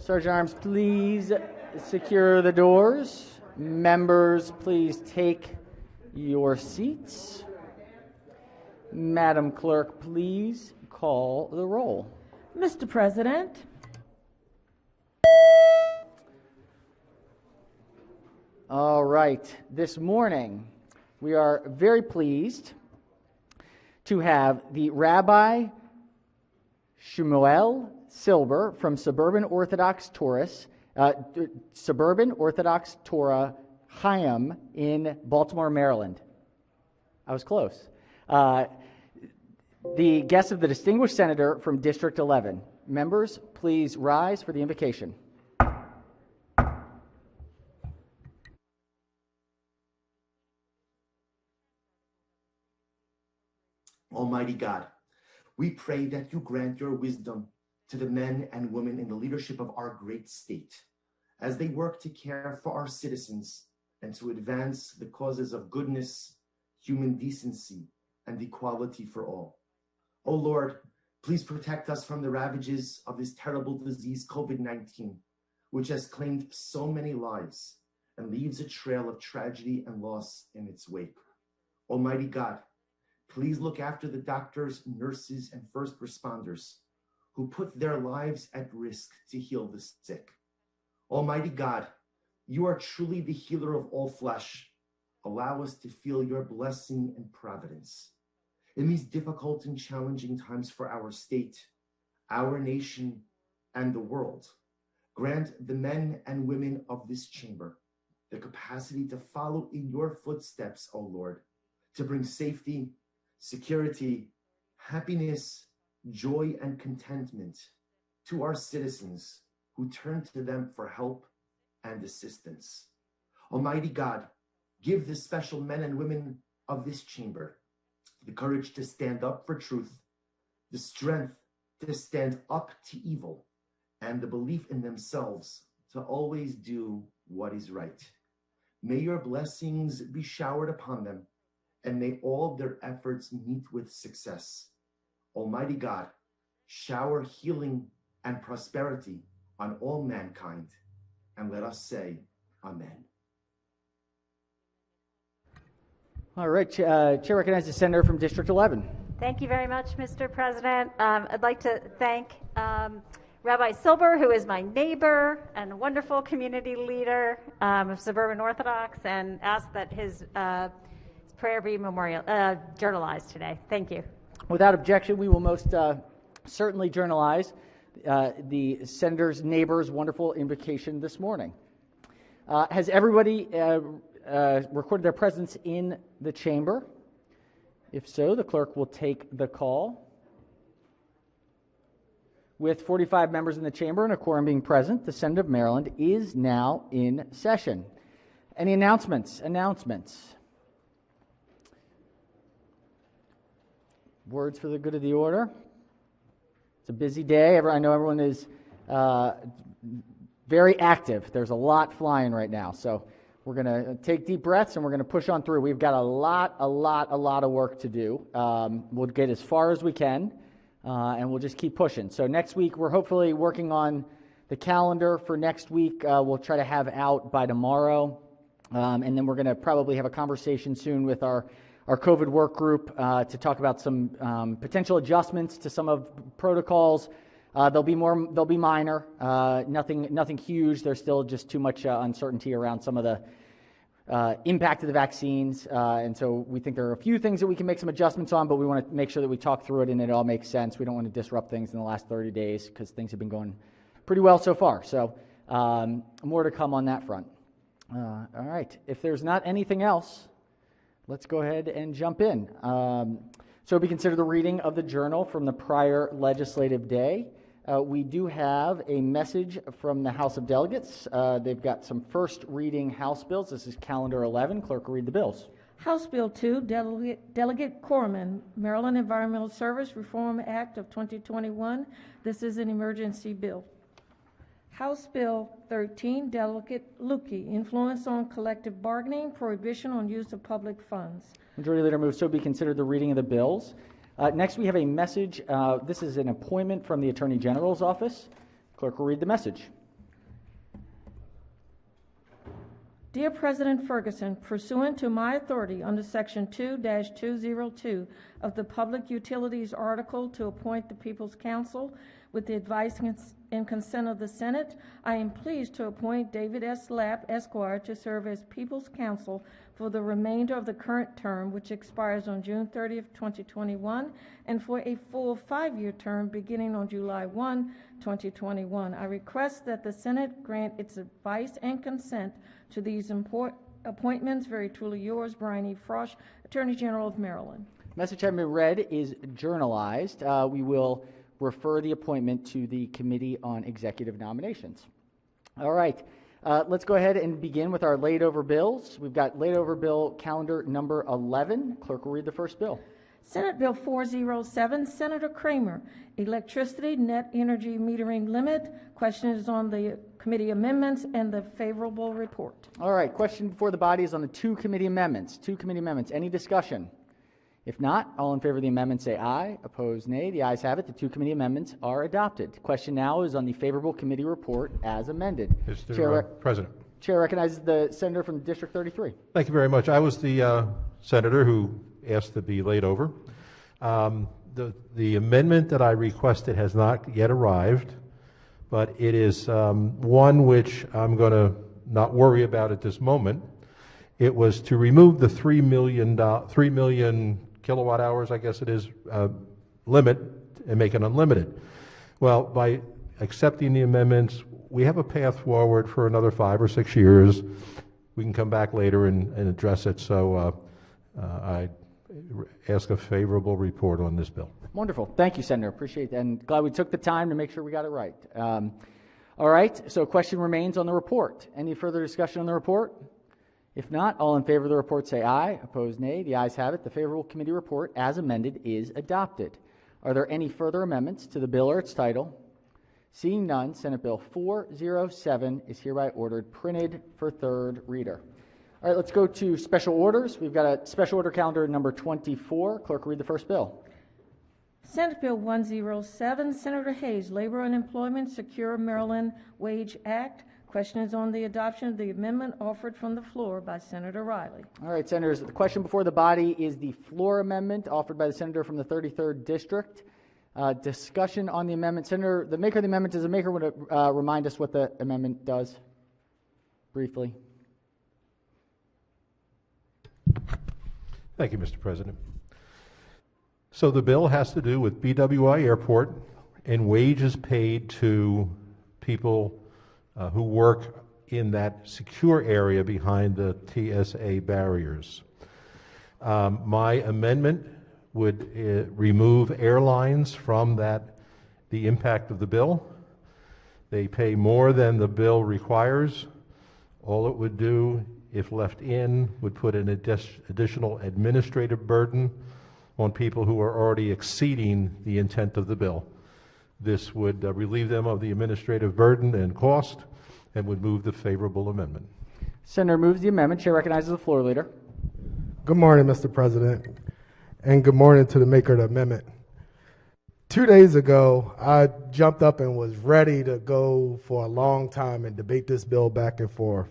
Sergeant Arms, please secure the doors. Members, please take your seats. Madam Clerk, please call the roll. Mr. President. All right. This morning, we are very pleased to have the Rabbi Shmuel Silber from Suburban Orthodox Torah Chaim in Baltimore, Maryland. I was close. The guest of the distinguished senator from District 11. Members, please rise for the invocation. Almighty God, we pray that you grant your wisdom to the men and women in the leadership of our great state as they work to care for our citizens and to advance the causes of goodness, human decency, and equality for all. O Lord, please protect us from the ravages of this terrible disease, COVID-19, which has claimed so many lives and leaves a trail of tragedy and loss in its wake. Almighty God, please look after the doctors, nurses, and first responders who put their lives at risk to heal the sick. Almighty God, you are truly the healer of all flesh. Allow us to feel your blessing and providence. In these difficult and challenging times for our state, our nation, and the world, grant the men and women of this chamber the capacity to follow in your footsteps, O Lord, to bring safety, security, happiness, joy, and contentment to our citizens who turn to them for help and assistance. Almighty God, give the special men and women of this chamber the courage to stand up for truth, the strength to stand up to evil, and the belief in themselves to always do what is right. May your blessings be showered upon them, and may all their efforts meet with success. Almighty God, shower healing and prosperity on all mankind, and let us say, Amen. All right, Chair recognizes the senator from District 11. Thank you very much, Mr. President. I'd like to thank Rabbi Silber, who is my neighbor and a wonderful community leader of Suburban Orthodox, and ask that his prayer be journalized today. Thank you. Without objection, we will most certainly journalize the senator's neighbor's wonderful invocation this morning. Has everybody recorded their presence in the chamber? If so, the clerk will take the call. With 45 members in the chamber and a quorum being present, the Senate of Maryland is now in session. Any announcements? Words for the good of the order. It's a busy day. I know everyone is very active. There's a lot flying right now, so we're going to take deep breaths and we're going to push on through. We've got a lot of work to do. We'll get as far as we can, and we'll just keep pushing. So next week, we're hopefully working on the calendar for next week. We'll try to have out by tomorrow, and then we're going to probably have a conversation soon with our COVID work group to talk about some potential adjustments to some of protocols. They'll be minor, nothing huge. There's still just too much uncertainty around some of the impact of the vaccines, and so we think there are a few things that we can make some adjustments on, but we want to make sure that we talk through it and it all makes sense. We don't want to disrupt things in the last 30 days because things have been going pretty well so far. So more to come on that front. All right. If there's not anything else, let's go ahead and jump in. So we consider the reading of the journal from the prior legislative day. We do have a message from the House of Delegates. They've got some first reading House bills. This is Calendar 11. Clerk will read the bills. House Bill 2, Delegate Corman, Maryland Environmental Service Reform Act of 2021. This is an emergency bill. House Bill 13, Delegate Lukey, Influence on Collective Bargaining, Prohibition on Use of Public Funds. Majority Leader moves so be considered the reading of the bills. Next, we have a message. This is an appointment from the Attorney General's office. Clerk will read the message. Dear President Ferguson, pursuant to my authority under Section 2-202 of the Public Utilities Article to appoint the People's Council with the advice and consent of the Senate, I am pleased to appoint David S. Lapp, Esquire, to serve as People's Counsel for the remainder of the current term, which expires on June 30th, 2021, and for a full 5-year term beginning on July 1, 2021. I request that the Senate grant its advice and consent to these appointments. Very truly yours, Bryan E. Frosch, Attorney General of Maryland. Message having been read is journalized. We will refer the appointment to the Committee on Executive Nominations. All right, let's go ahead and begin with our laid-over bills. We've got laid-over bill calendar number 11. Clerk will read the first bill. Senate Bill 407, Senator Kramer, electricity net energy metering limit. Question is on the committee amendments and the favorable report. All right, question before the body is on the two committee amendments. Any discussion? If not, all in favor of the amendment say aye. Opposed, nay. The ayes have it. The two committee amendments are adopted. Question now is on the favorable committee report as amended. Mr. President. Chair recognizes the senator from District 33. Thank you very much. I was the senator who asked to be laid over. The amendment that I requested has not yet arrived, but it is one which I'm going to not worry about at this moment. It was to remove the 3 million kilowatt hours, I guess it is, limit and make it unlimited. Well, by accepting the amendments, we have a path forward for another 5 or 6 years. We can come back later and address it. So I ask a favorable report on this bill. Wonderful. Thank you, Senator. Appreciate that. And glad we took the time to make sure we got it right. All right. So question remains on the report. Any further discussion on the report? If not, all in favor of the report say aye. Opposed, nay. The ayes have it. The favorable committee report as amended is adopted. Are there any further amendments to the bill or its title? Seeing none, Senate Bill 407 is hereby ordered printed for third reader. All right, let's go to special orders. We've got a special order calendar number 24. Clerk, read the first bill. Senate Bill 107, Senator Hayes, Labor and Employment Secure Maryland Wage Act. Question is on the adoption of the amendment offered from the floor by Senator Reilly. All right, Senators, the question before the body is the floor amendment offered by the senator from the 33rd District. Discussion on the amendment. Senator, the maker of the amendment, does the maker want to remind us what the amendment does briefly? Thank you, Mr. President. So the bill has to do with BWI Airport and wages paid to people who work in that secure area behind the TSA barriers. My amendment would remove airlines from the impact of the bill. They pay more than the bill requires. All it would do, if left in, would put an additional administrative burden on people who are already exceeding the intent of the bill. This would relieve them of the administrative burden and cost and would move the favorable amendment. Senator moves the amendment. Chair recognizes the floor leader. Good morning, Mr. President, and good morning to the maker of the amendment. 2 days ago, I jumped up and was ready to go for a long time and debate this bill back and forth.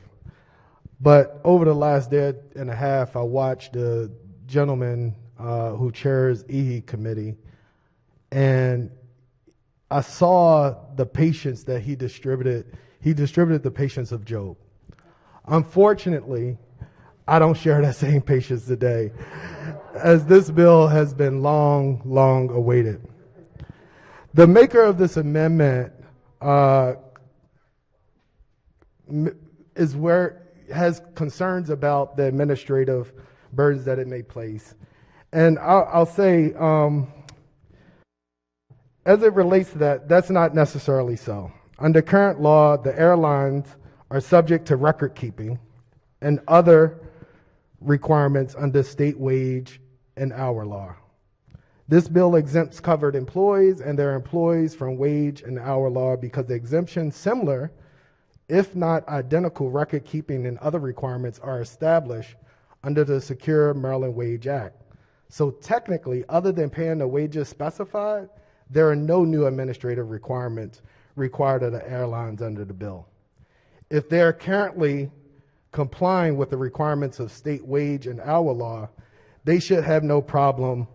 But over the last day and a half, I watched the gentleman who chairs EHE committee, and I saw the patience that he distributed. He distributed the patience of Job. Unfortunately, I don't share that same patience today, as this bill has been long, long awaited. The maker of this amendment has concerns about the administrative burdens that it may place. And I'll say, as it relates to that, that's not necessarily so. Under current law, the airlines are subject to record keeping and other requirements under state wage and hour law. This bill exempts covered employees and their employees from wage and hour law because the exemptions, similar, if not identical, record keeping and other requirements are established under the Secure Maryland Wage Act. So technically, other than paying the wages specified, there are no new administrative requirements required of the airlines under the bill. If they're currently complying with the requirements of state wage and hour law, they should have no problem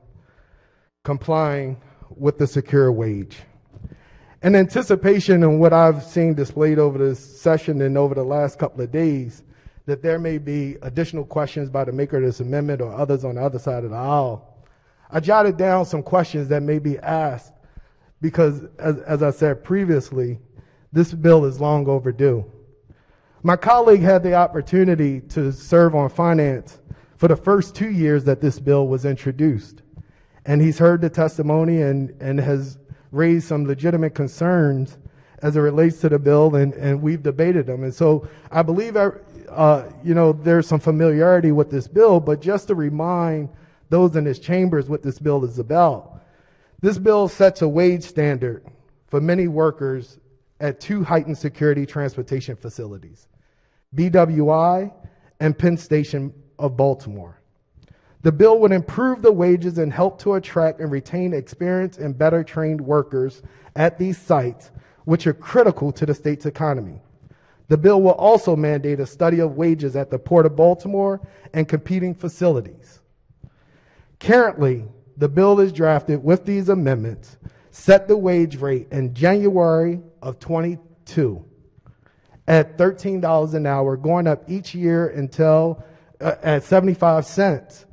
complying with the secure wage. In anticipation of what I've seen displayed over this session and over the last couple of days, that there may be additional questions by the maker of this amendment or others on the other side of the aisle, I jotted down some questions that may be asked because, as I said previously, this bill is long overdue. My colleague had the opportunity to serve on finance for the first 2 years that this bill was introduced. And he's heard the testimony and has raised some legitimate concerns as it relates to the bill, and we've debated them. And so I believe, there's some familiarity with this bill, but just to remind those in this chambers what this bill is about. This bill sets a wage standard for many workers at 2 heightened security transportation facilities, BWI and Penn Station of Baltimore. The bill would improve the wages and help to attract and retain experienced and better trained workers at these sites, which are critical to the state's economy. The bill will also mandate a study of wages at the Port of Baltimore and competing facilities. Currently, the bill is drafted with these amendments, set the wage rate in January of 22 at $13 an hour, going up each year until at 75 cents,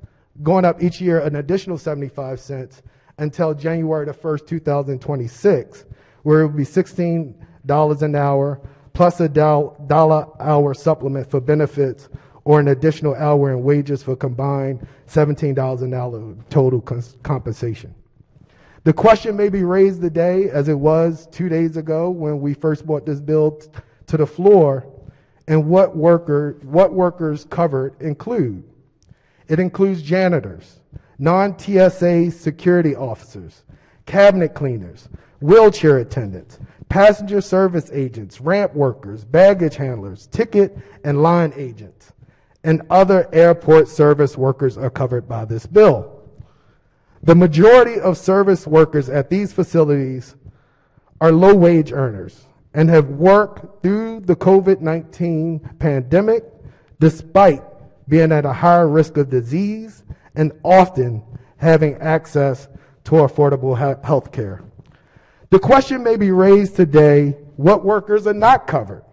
going up each year an additional 75 cents until January the 1st, 2026, where it will be $16 an hour plus a dollar hour supplement for benefits or an additional hour in wages for combined $17 an hour total compensation. The question may be raised today, as it was 2 days ago when we first brought this bill to the floor, and what workers covered include. It includes janitors, non-TSA security officers, cabinet cleaners, wheelchair attendants, passenger service agents, ramp workers, baggage handlers, ticket and line agents, and other airport service workers are covered by this bill. The majority of service workers at these facilities are low-wage earners and have worked through the COVID-19 pandemic despite being at a higher risk of disease and often having access to affordable health care. The question may be raised today, what workers are not covered?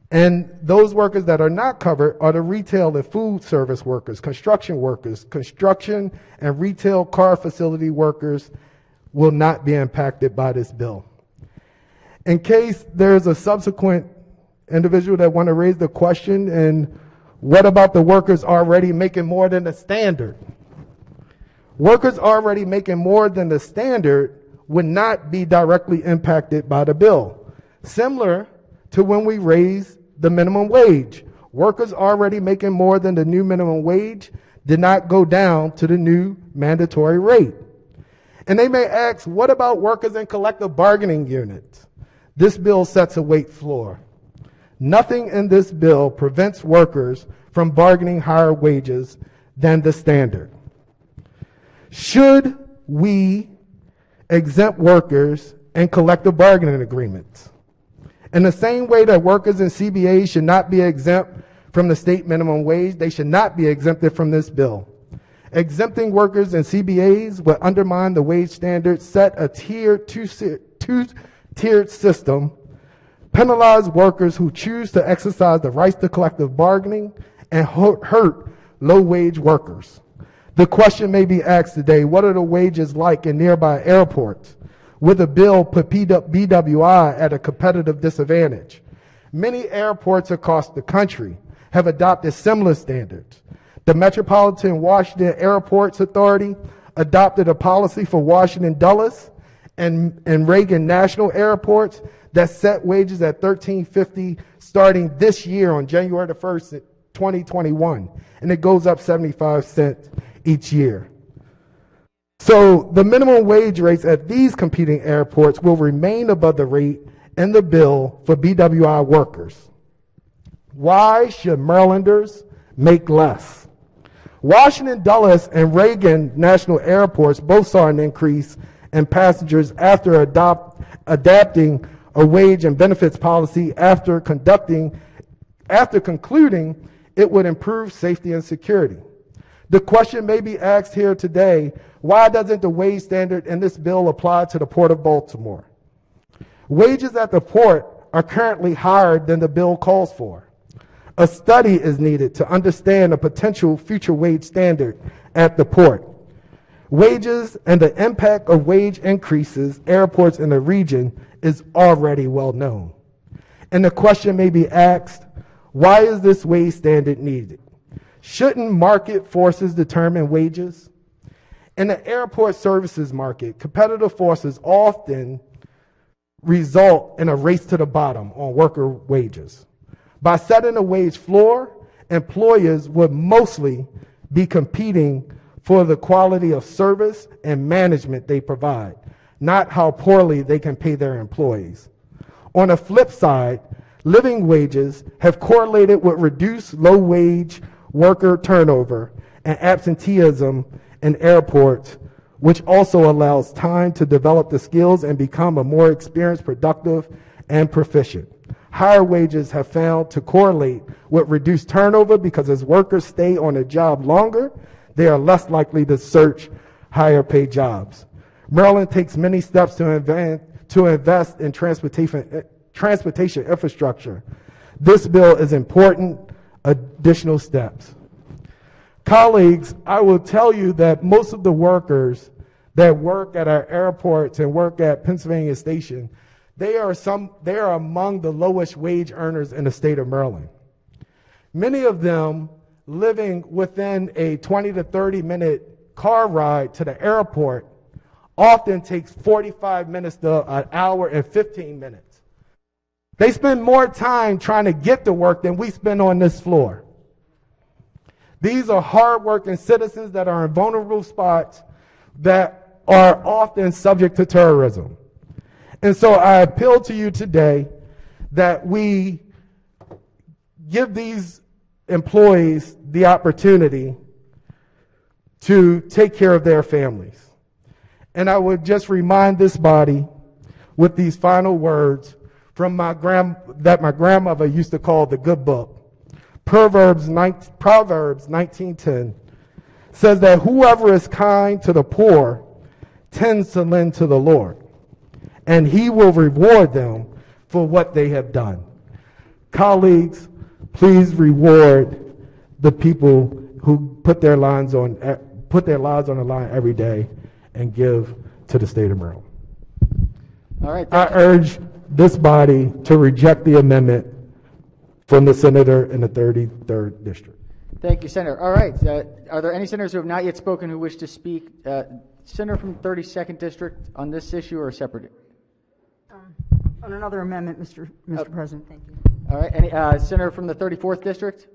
And those workers that are not covered are the retail and food service workers, construction and retail car facility workers will not be impacted by this bill. In case there's a subsequent individual that want to raise the question, and what about the workers already making more than the standard? Workers already making more than the standard would not be directly impacted by the bill. Similar to when we raised the minimum wage. Workers already making more than the new minimum wage did not go down to the new mandatory rate. And they may ask, what about workers in collective bargaining units? This bill sets a weight floor. Nothing in this bill prevents workers from bargaining higher wages than the standard. Should we exempt workers in collective bargaining agreements? In the same way that workers in CBAs should not be exempt from the state minimum wage, they should not be exempted from this bill. Exempting workers in CBAs would undermine the wage standard, set a two-tiered system, penalize workers who choose to exercise the rights to collective bargaining, and hurt low-wage workers. The question may be asked today, what are the wages like in nearby airports? With a bill put BWI at a competitive disadvantage. Many airports across the country have adopted similar standards. The Metropolitan Washington Airports Authority adopted a policy for Washington Dulles and Reagan National Airports that set wages at $13.50 starting this year on January the 1st, 2021, and it goes up 75 cents each year. So the minimum wage rates at these competing airports will remain above the rate in the bill for BWI workers. Why should Marylanders make less? Washington Dulles and Reagan National Airports both saw an increase in passengers after adapting a wage and benefits policy after conducting after concluding it would improve safety and security. The question may be asked here today, why doesn't the wage standard in this bill apply to the Port of Baltimore? Wages at the port are currently higher than the bill calls for. A study is needed to understand a potential future wage standard at the port. Wages and the impact of wage increases airports in the region is already well known. And the question may be asked, why is this wage standard needed? Shouldn't market forces determine wages? In the airport services market, competitive forces often result in a race to the bottom on worker wages. By setting a wage floor, employers would mostly be competing for the quality of service and management they provide, not how poorly they can pay their employees. On the flip side, living wages have correlated with reduced low-wage worker turnover and absenteeism in airports, which also allows time to develop the skills and become a more experienced, productive, and proficient. Higher wages have found to correlate with reduced turnover because as workers stay on a job longer, they are less likely to search higher paid jobs. Maryland takes many steps to invest in transportation infrastructure. This bill is important additional steps. Colleagues, I will tell you that most of the workers that work at our airports and work at Pennsylvania Station, they are among the lowest wage earners in the state of Maryland. Many of them living within a 20 to 30 minute car ride to the airport often takes 45 minutes to an hour and 15 minutes. They spend more time trying to get to work than we spend on this floor. These are hardworking citizens that are in vulnerable spots that are often subject to terrorism. And so I appeal to you today that we give these employees the opportunity to take care of their families. And I would just remind this body with these final words from that my grandmother used to call the good book. Proverbs 19:10 says that whoever is kind to the poor tends to lend to the Lord, and he will reward them for what they have done. Colleagues, please reward the people who put their lives on the line every day and give to the state of Maryland. All right. I urge this body to reject the amendment from the senator in the 33rd district. Thank you, Senator. All right. Are there any senators who have not yet spoken who wish to speak? Senator from 32nd District on this issue or a separate? On another amendment, Mr. President. Thank you. All right. Any senator from the 34th District?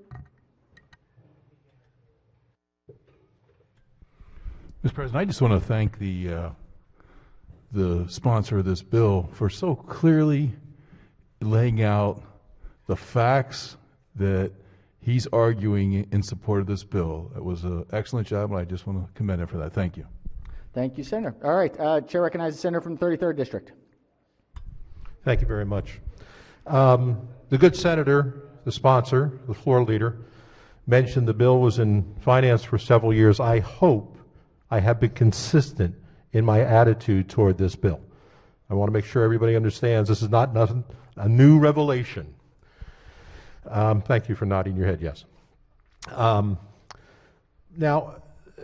Mr. President, I just want to thank the sponsor of this bill for so clearly laying out the facts that he's arguing in support of this bill. It was an excellent job, and I just want to commend him for that. Thank you. Thank you, Senator. All right. Chair recognizes the senator from the 33rd District. Thank you very much. The good senator, the sponsor, the floor leader, mentioned the bill was in finance for several years. I hope I have been consistent in my attitude toward this bill. I want to make sure everybody understands this is not nothing, a new revelation. Thank you for nodding your head, yes. Now,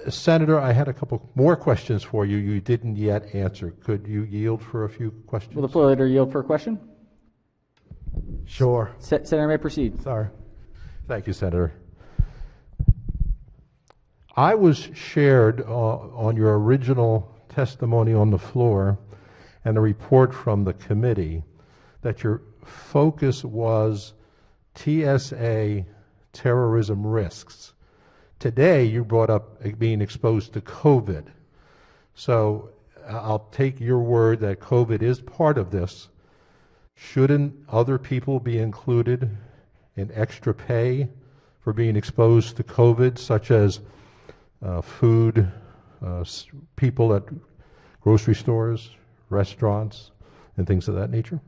Senator, I had a couple more questions for you you didn't yet answer. Could you yield for a few questions? Will the floor leader yield for a question? Sure. Senator may proceed. Sorry. Thank you, Senator. I was shared on your original testimony on the floor and a report from the committee that your focus was TSA terrorism risks. Today, you brought up being exposed to COVID. So I'll take your word that COVID is part of this. Shouldn't other people be included in extra pay for being exposed to COVID, such as food, people at grocery stores, restaurants, and things of that nature?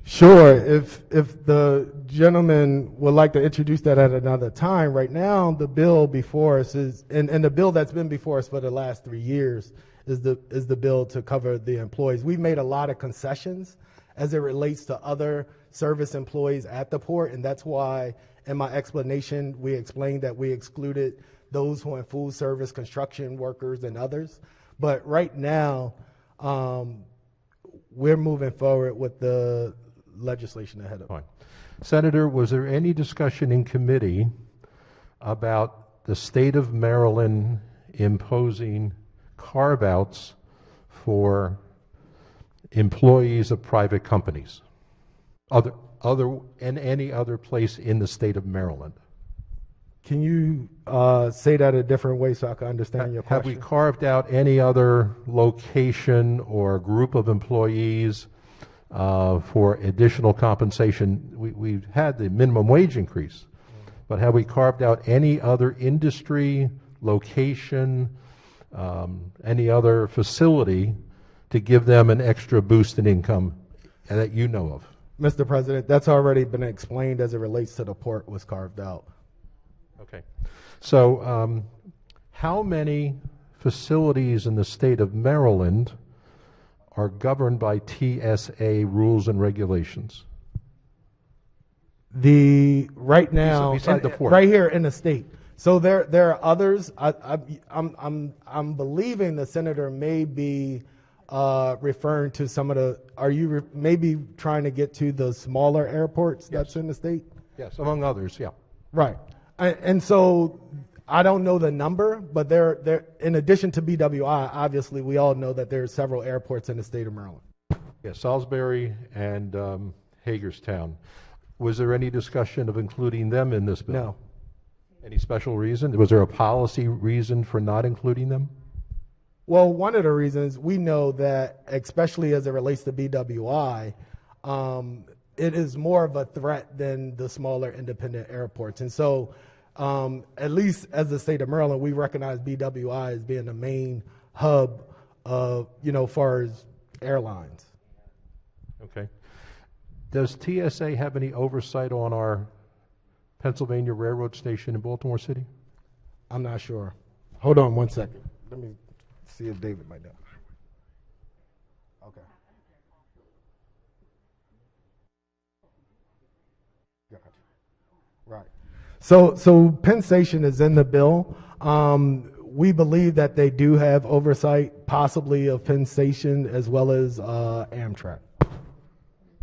Sure. If the gentleman would like to introduce that at another time, right now the bill before us is, and the bill that's been before us for the last 3 years is the bill to cover the employees. We've made a lot of concessions as it relates to other service employees at the port, and that's why in my explanation we explained that we excluded those who are in food service, construction workers, and others. But right now, we're moving forward with the legislation ahead of us. Fine. Senator, was there any discussion in committee about the state of Maryland imposing carve-outs for employees of private companies, and any other place in the state of Maryland? Can you say that a different way so I can understand your question? Have we carved out any other location or group of employees for additional compensation? We've had the minimum wage increase, but have we carved out any other industry, location, any other facility to give them an extra boost in income that you know of? Mr. President, that's already been explained as it relates to the port was carved out. Okay. So how many facilities in the state of Maryland are governed by TSA rules and regulations? Right now, beside the port. right here in the state. So there are others. I'm believing the senator may be referring to some of the. Are you maybe trying to get to the smaller airports that's in the state? Yes, among others. Yeah. Right. And so I don't know the number, but there. In addition to BWI, obviously we all know that there are several airports in the state of Maryland. Yeah, Salisbury and Hagerstown. Was there any discussion of including them in this bill? No. Any special reason? Was there a policy reason for not including them? Well, one of the reasons we know that, especially as it relates to BWI, it is more of a threat than the smaller independent airports. And so, at least as the state of Maryland, we recognize BWI as being the main hub of, far as airlines. Okay. Does TSA have any oversight on our Pennsylvania Railroad Station in Baltimore City? I'm not sure. Hold on one second. Let me see if David might know. Okay. Gotcha. Right. So Penn Station is in the bill. We believe that they do have oversight, possibly of Penn Station as well as Amtrak.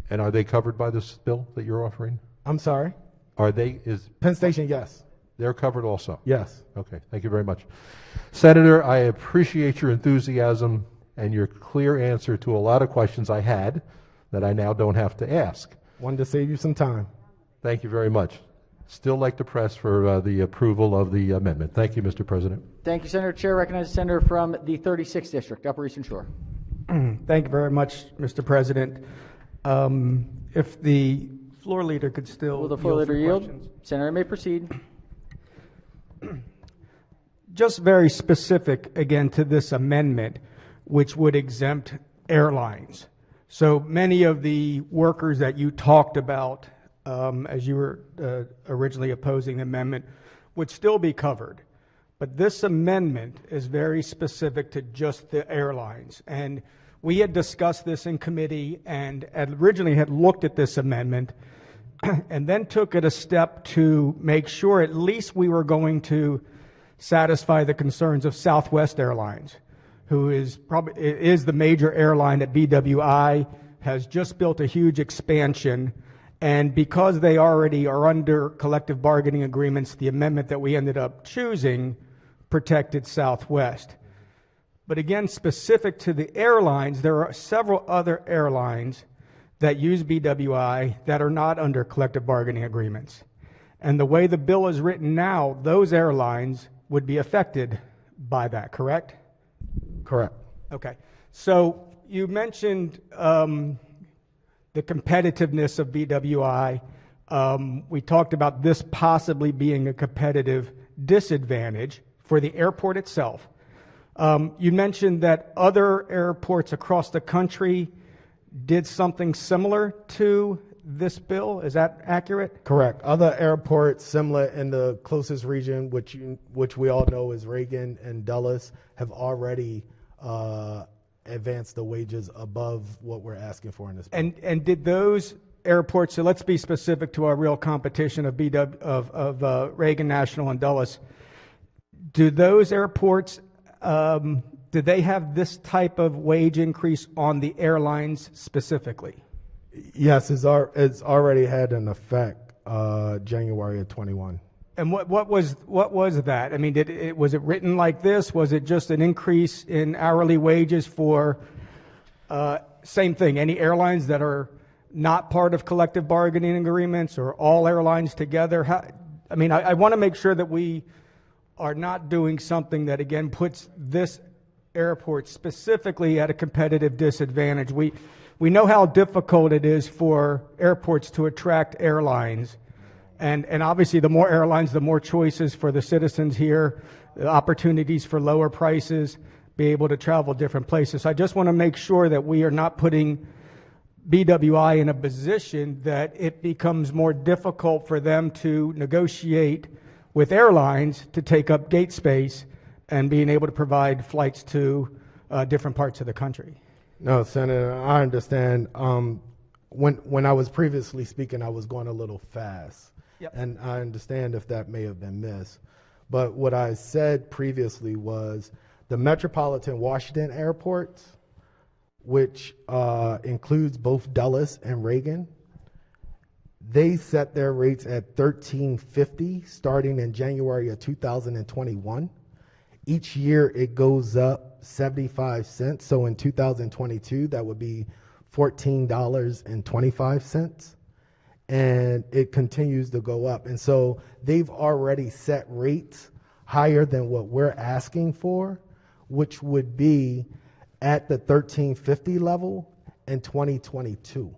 And are they covered by this bill that you're offering? I'm sorry? Is Penn Station, yes. They're covered also? Yes. Okay, thank you very much. Senator, I appreciate your enthusiasm and your clear answer to a lot of questions I had that I now don't have to ask. Wanted to save you some time. Thank you very much. Still like to press for the approval of the amendment. Thank you, Mr. President. Thank you, Senator. Chair recognizes the senator from the 36th District, Upper Eastern Shore. Thank you very much, Mr. President. If the floor leader could still Will the floor leader yield? Questions. Senator may proceed. Just very specific, again, to this amendment, which would exempt airlines. So many of the workers that you talked about as you were originally opposing the amendment would still be covered. But this amendment is very specific to just the airlines. And we had discussed this in committee and originally had looked at this amendment and then took it a step to make sure at least we were going to satisfy the concerns of Southwest Airlines, who is the major airline at BWI, has just built a huge expansion. And because they already are under collective bargaining agreements, the amendment that we ended up choosing protected Southwest. But again, specific to the airlines, there are several other airlines that use BWI that are not under collective bargaining agreements. And the way the bill is written now, those airlines would be affected by that, correct? Correct. Okay. So you mentioned the competitiveness of BWI. We talked about this possibly being a competitive disadvantage for the airport itself. You mentioned that other airports across the country did something similar to this bill. Is that accurate? Correct. Other airports similar in the closest region, which we all know is Reagan and Dulles, have already advanced the wages above what we're asking for in this bill. And did those airports, so let's be specific to our real competition of Reagan National and Dulles, do those airports, do they have this type of wage increase on the airlines specifically? Yes, it's already had an effect January of 21. And what was that? I mean, was it written like this? Was it just an increase in hourly wages for same thing? Any airlines that are not part of collective bargaining agreements, or all airlines together? I want to make sure that we are not doing something that again puts this airport specifically at a competitive disadvantage. We know how difficult it is for airports to attract airlines. And obviously, the more airlines, the more choices for the citizens here, the opportunities for lower prices, be able to travel different places. So I just want to make sure that we are not putting BWI in a position that it becomes more difficult for them to negotiate with airlines to take up gate space and being able to provide flights to different parts of the country. No, Senator, I understand. When I was previously speaking, I was going a little fast. Yep. And I understand if that may have been missed. But what I said previously was the metropolitan Washington airports, which includes both Dulles and Reagan, they set their rates at $13.50 starting in January of 2021. Each year it goes up 75 cents. So in 2022, that would be $14.25. And it continues to go up. And so they've already set rates higher than what we're asking for, which would be at the $13.50 level in 2022.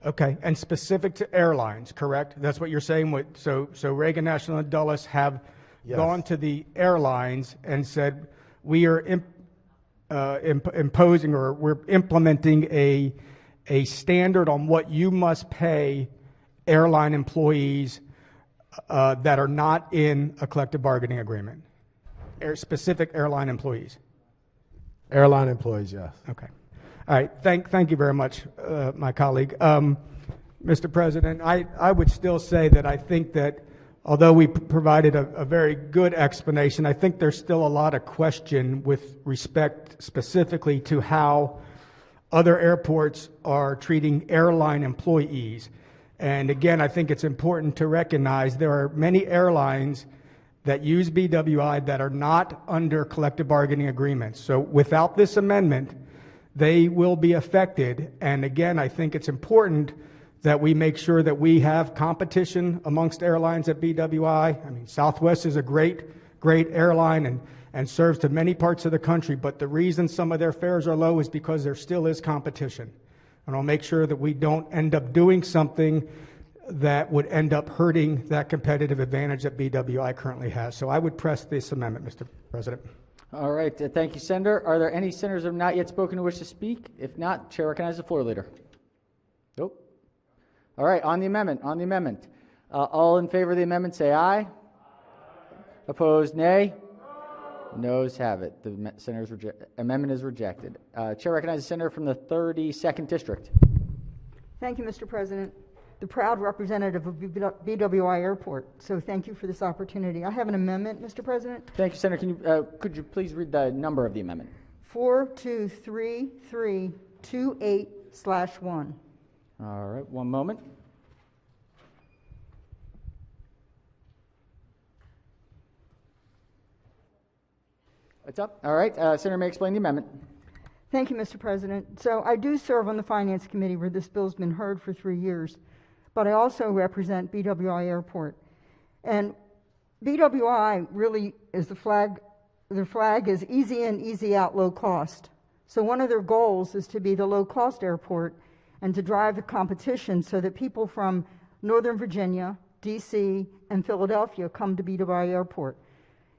Okay, and specific to airlines, correct? That's what you're saying. So Reagan National and Dulles have gone to the airlines and said, we are imposing, or we're implementing a standard on what you must pay airline employees that are not in a collective bargaining agreement. Specific airline employees. Airline employees, yes. Okay. All right. Thank you very much, my colleague. Mr. President, I would still say that I think that although we provided a very good explanation, I think there's still a lot of question with respect specifically to how other airports are treating airline employees. And again, I think it's important to recognize there are many airlines that use BWI that are not under collective bargaining agreements. So without this amendment, they will be affected. And again, I think it's important that we make sure that we have competition amongst airlines at BWI. I mean, Southwest is a great airline and serves to many parts of the country, but the reason some of their fares are low is because there still is competition. And I'll make sure that we don't end up doing something that would end up hurting that competitive advantage that BWI currently has. So I would press this amendment, Mr. President. All right. Thank you, Senator. Are there any senators who have not yet spoken who wish to speak? If not, Chair recognizes the floor leader. Nope. All right. On the amendment. All in favor of the amendment, say aye. Opposed, nay. Noes have it. The amendment is rejected. Chair recognizes the senator from the 32nd District. Thank you, Mr. President. The proud representative of BWI Airport. So thank you for this opportunity. I have an amendment, Mr. President. Thank you, Senator. Could you please read the number of the amendment? 423328/1. All right. One moment. It's up. All right. Senator may explain the amendment. Thank you, Mr. President. So I do serve on the Finance Committee where this bill's been heard for 3 years, but I also represent BWI Airport. And BWI really is the flag is easy in, easy out, low cost. So one of their goals is to be the low cost airport and to drive the competition so that people from Northern Virginia, DC, and Philadelphia come to BWI Airport.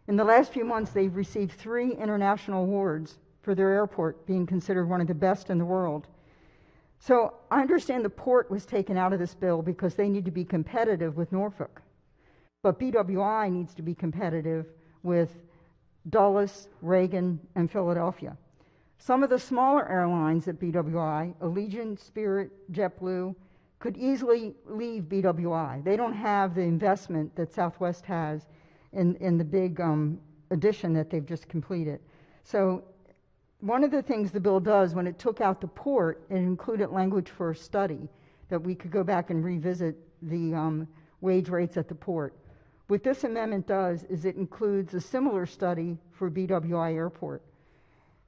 In the last few months, they've received 3 international awards for their airport being considered one of the best in the world. So I understand the port was taken out of this bill because they need to be competitive with Norfolk. But BWI needs to be competitive with Dulles, Reagan, and Philadelphia. Some of the smaller airlines at BWI, Allegiant, Spirit, JetBlue, could easily leave BWI. They don't have the investment that Southwest has in the big addition that they've just completed. So one of the things the bill does, when it took out the port, it included language for a study that we could go back and revisit the wage rates at the port. What this amendment does is it includes a similar study for BWI Airport.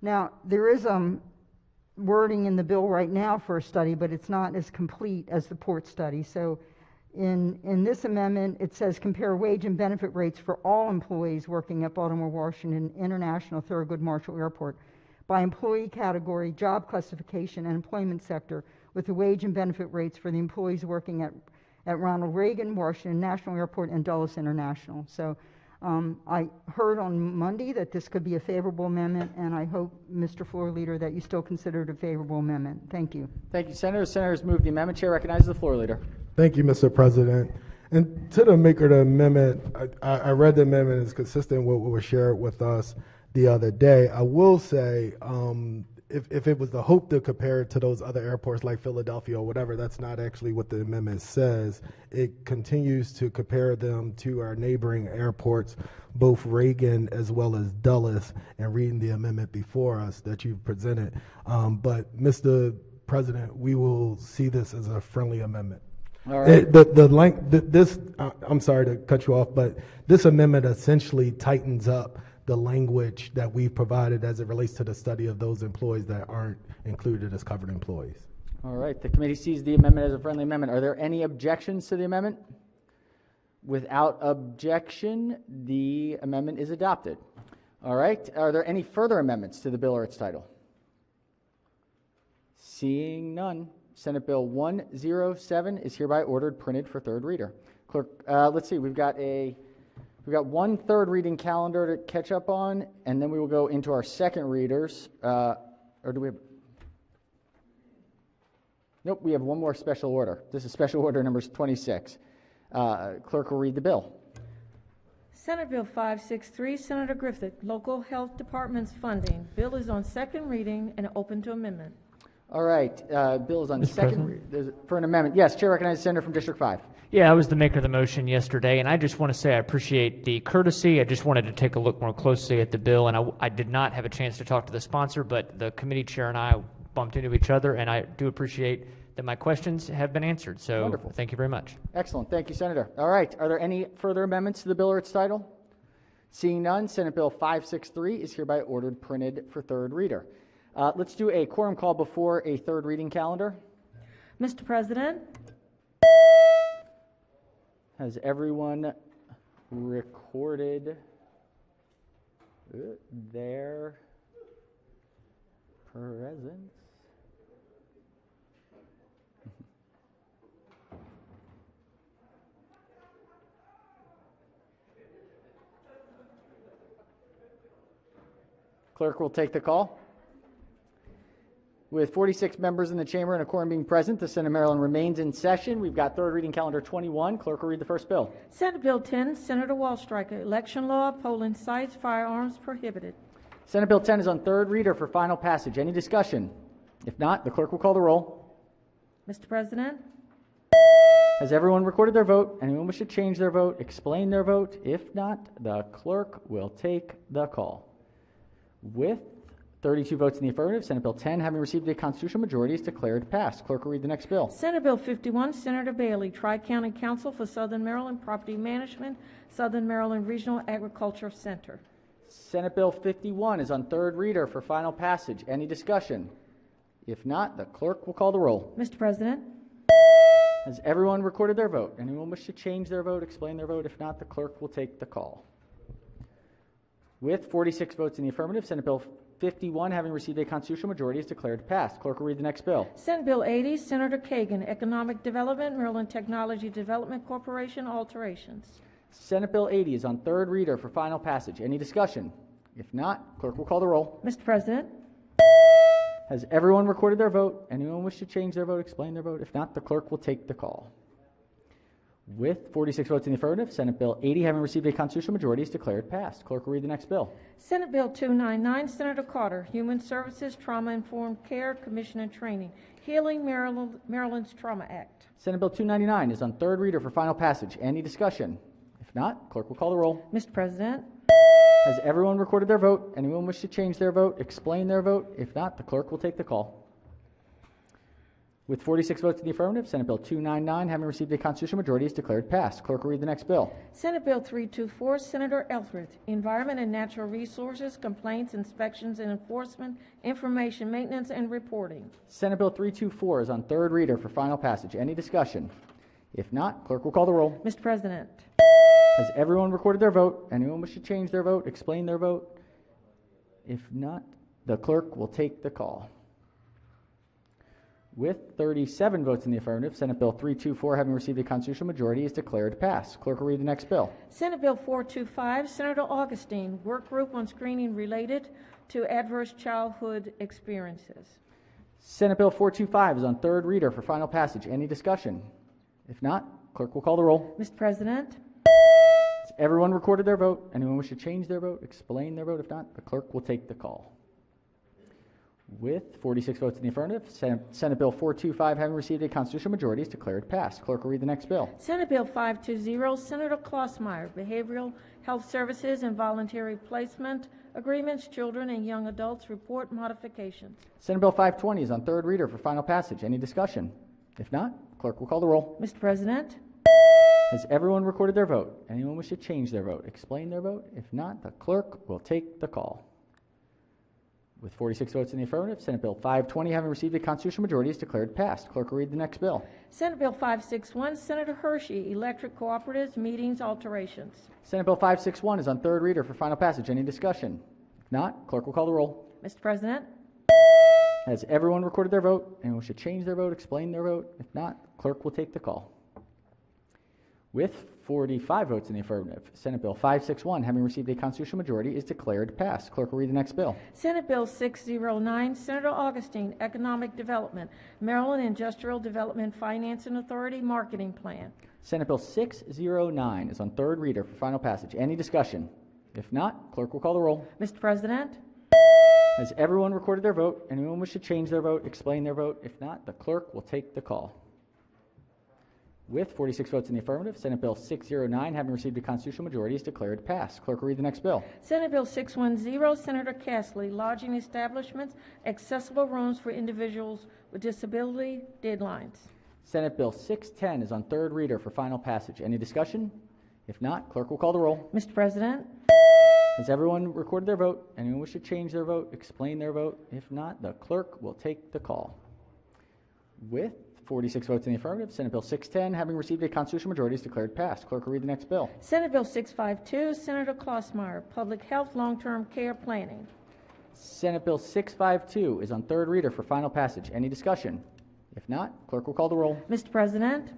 Now, there is wording in the bill right now for a study, but it's not as complete as the port study. So in this amendment, it says compare wage and benefit rates for all employees working at Baltimore Washington International Thurgood Marshall Airport by employee category, job classification, and employment sector, with the wage and benefit rates for the employees working at Ronald Reagan Washington National Airport and Dulles International. So I heard on Monday that this could be a favorable amendment, and I hope, Mr. Floor Leader, that you still consider it a favorable amendment. Thank you. Thank you, Senator. Senators move the amendment. Chair recognizes the Floor Leader. Thank you, Mr. President. And to the maker of the amendment, I read the amendment is consistent with what was shared with us the other day. I will say, if it was the hope to compare it to those other airports like Philadelphia or whatever, that's not actually what the amendment says. It continues to compare them to our neighboring airports, both Reagan as well as Dulles, and reading the amendment before us that you've presented. But Mr. President, we will see this as a friendly amendment. All right. I'm sorry to cut you off, but this amendment essentially tightens up the language that we've provided as it relates to the study of those employees that aren't included as covered employees. All right. The committee sees the amendment as a friendly amendment. Are there any objections to the amendment? Without objection, the amendment is adopted. All right. Are there any further amendments to the bill or its title? Seeing none, Senate Bill 107 is hereby ordered printed for third reader. Clerk, let's see. We've got one third reading calendar to catch up on, and then we will go into our second readers. Or do we have? Nope, we have one more special order. This is special order number 26. Clerk will read the bill. Senate Bill 563, Senator Griffith, Local Health Departments Funding. Bill is on second reading and open to amendment. All right, bill is on Mr. second reading. For an amendment. Yes, Chair recognizes the Senator from District 5. Yeah, I was the maker of the motion yesterday, and I just want to say I appreciate the courtesy. I just wanted to take a look more closely at the bill, and I did not have a chance to talk to the sponsor, but the committee chair and I bumped into each other, and I do appreciate that my questions have been answered. So Wonderful. Thank you very much. Excellent. Thank you, Senator. All right, are there any further amendments to the bill or its title? Seeing none, Senate Bill 563 is hereby ordered printed for third reader. Let's do a quorum call before a third reading calendar. Mr. President, has everyone recorded their presence? Clerk will take the call. With 46 members in the chamber and a quorum being present, the Senate of Maryland remains in session. We've got third reading calendar 21. Clerk will read the first bill. Senate Bill 10, Senator Wallstreicher, Election Law, Polling Sites, Firearms Prohibited. Senate Bill 10 is on third reader for final passage. Any discussion? If not, the clerk will call the roll. Mr. President, Has everyone recorded their vote? Anyone wish to change their vote, explain their vote? If not, the clerk will take the call. With 32 votes in the affirmative, Senate Bill 10, having received a constitutional majority, is declared passed. Clerk will read the next bill. Senate Bill 51, Senator Bailey, Tri-County Council for Southern Maryland Property Management, Southern Maryland Regional Agriculture Center. Senate Bill 51 is on third reader for final passage. Any discussion? If not, the clerk will call the roll. Mr. President, Has everyone recorded their vote? Anyone wish to change their vote, explain their vote? If not, the clerk will take the call. With 46 votes in the affirmative, Senate Bill 51, having received a constitutional majority, is declared passed. Clerk will read the next bill. Senate Bill 80, Senator Kagan, Economic Development, Maryland Technology Development Corporation, alterations. Senate Bill 80 is on third reader for final passage. Any discussion? If not, clerk will call the roll. Mr. President, Has everyone recorded their vote? Anyone wish to change their vote, explain their vote? If not, the clerk will take the call. With 46 votes in the affirmative, Senate Bill 80 having received a constitutional majority is declared passed. Clerk will read the next bill. Senate Bill 299, Senator Carter, Human Services, Trauma-Informed Care, Commission and Training, Healing Maryland's Trauma Act. Senate Bill 299 is on third reader for final passage. Any discussion? If not, clerk will call the roll. Mr. President, Has everyone recorded their vote? Anyone wish to change their vote, explain their vote? If not, the clerk will take the call. With 46 votes in the affirmative, Senate Bill 299 having received a constitutional majority is declared passed. Clerk will read the next bill. Senate Bill 324, Senator ELFRETH, Environment and Natural Resources, Complaints, Inspections and Enforcement, Information, Maintenance, and Reporting. Senate Bill 324 is on third reader for final passage. Any discussion? If not, clerk will call the roll. Mr. President, Has everyone recorded their vote? Anyone wish to change their vote, explain their vote? If not, the clerk will take the call. With 37 votes in the affirmative, Senate Bill 324 having received a constitutional majority is declared passed. Clerk will read the next bill. Senate Bill 425, Senator Augustine, Work Group on Screening Related to Adverse Childhood Experiences. Senate Bill 425 is on third reader for final passage. Any discussion? If not, clerk will call the roll. Mr. President, Has everyone recorded their vote? Anyone wish to change their vote, explain their vote? If not, the clerk will take the call. With 46 votes in the affirmative, Senate Bill 425 having received a constitutional majority is declared passed. Clerk will read the next bill. Senate Bill 520, Senator Klossmeyer, Behavioral Health Services and Voluntary Placement Agreements, Children and Young Adults Report Modifications. Senate Bill 520 is on third reader for final passage. Any discussion? If not, clerk will call the roll. Mr. President, Has everyone recorded their vote? Anyone wish to change their vote, explain their vote? If not, the clerk will take the call. With 46 votes in the affirmative, Senate Bill 520 having received a constitutional majority is declared passed. Clerk will read the next bill. Senate Bill 561, Senator Hershey, Electric Cooperatives, Meetings Alterations. Senate Bill 561 is on third reader for final passage. Any discussion? If not, clerk will call the roll. Mr. President, Has everyone recorded their vote? Anyone wish to change their vote, explain their vote? If not, clerk will take the call. With 45 votes in the affirmative, Senate Bill 561 having received a constitutional majority is declared passed. Clerk will read the next bill. Senate Bill 609, Senator Augustine, Economic Development, Maryland Industrial Development Financing Authority Marketing Plan. Senate Bill 609 is on third reader for final passage. Any discussion? If not, clerk will call the roll. Mr. President, Has everyone recorded their vote? Anyone wish to change their vote, explain their vote? If not, the clerk will take the call. With 46 votes in the affirmative, Senate Bill 609 having received a constitutional majority is declared passed. Clerk will read the next bill. Senate Bill 610, Senator CASSILLY, Lodging Establishments, Accessible Rooms for Individuals with Disability, Deadlines. Senate Bill 610 is on third reader for final passage. Any discussion? If not, clerk will call the roll. Mr. President, Has everyone recorded their vote? Anyone wish to change their vote, explain their vote? If not, the clerk will take the call. With 46 votes in the affirmative, Senate Bill 610 having received a constitutional majority is declared passed. Clerk will read the next bill. Senate Bill 652, Senator Klossmeyer, Public Health Long-Term Care Planning. Senate Bill 652 is on third reader for final passage. Any discussion? If not, clerk will call the roll. Mr. President,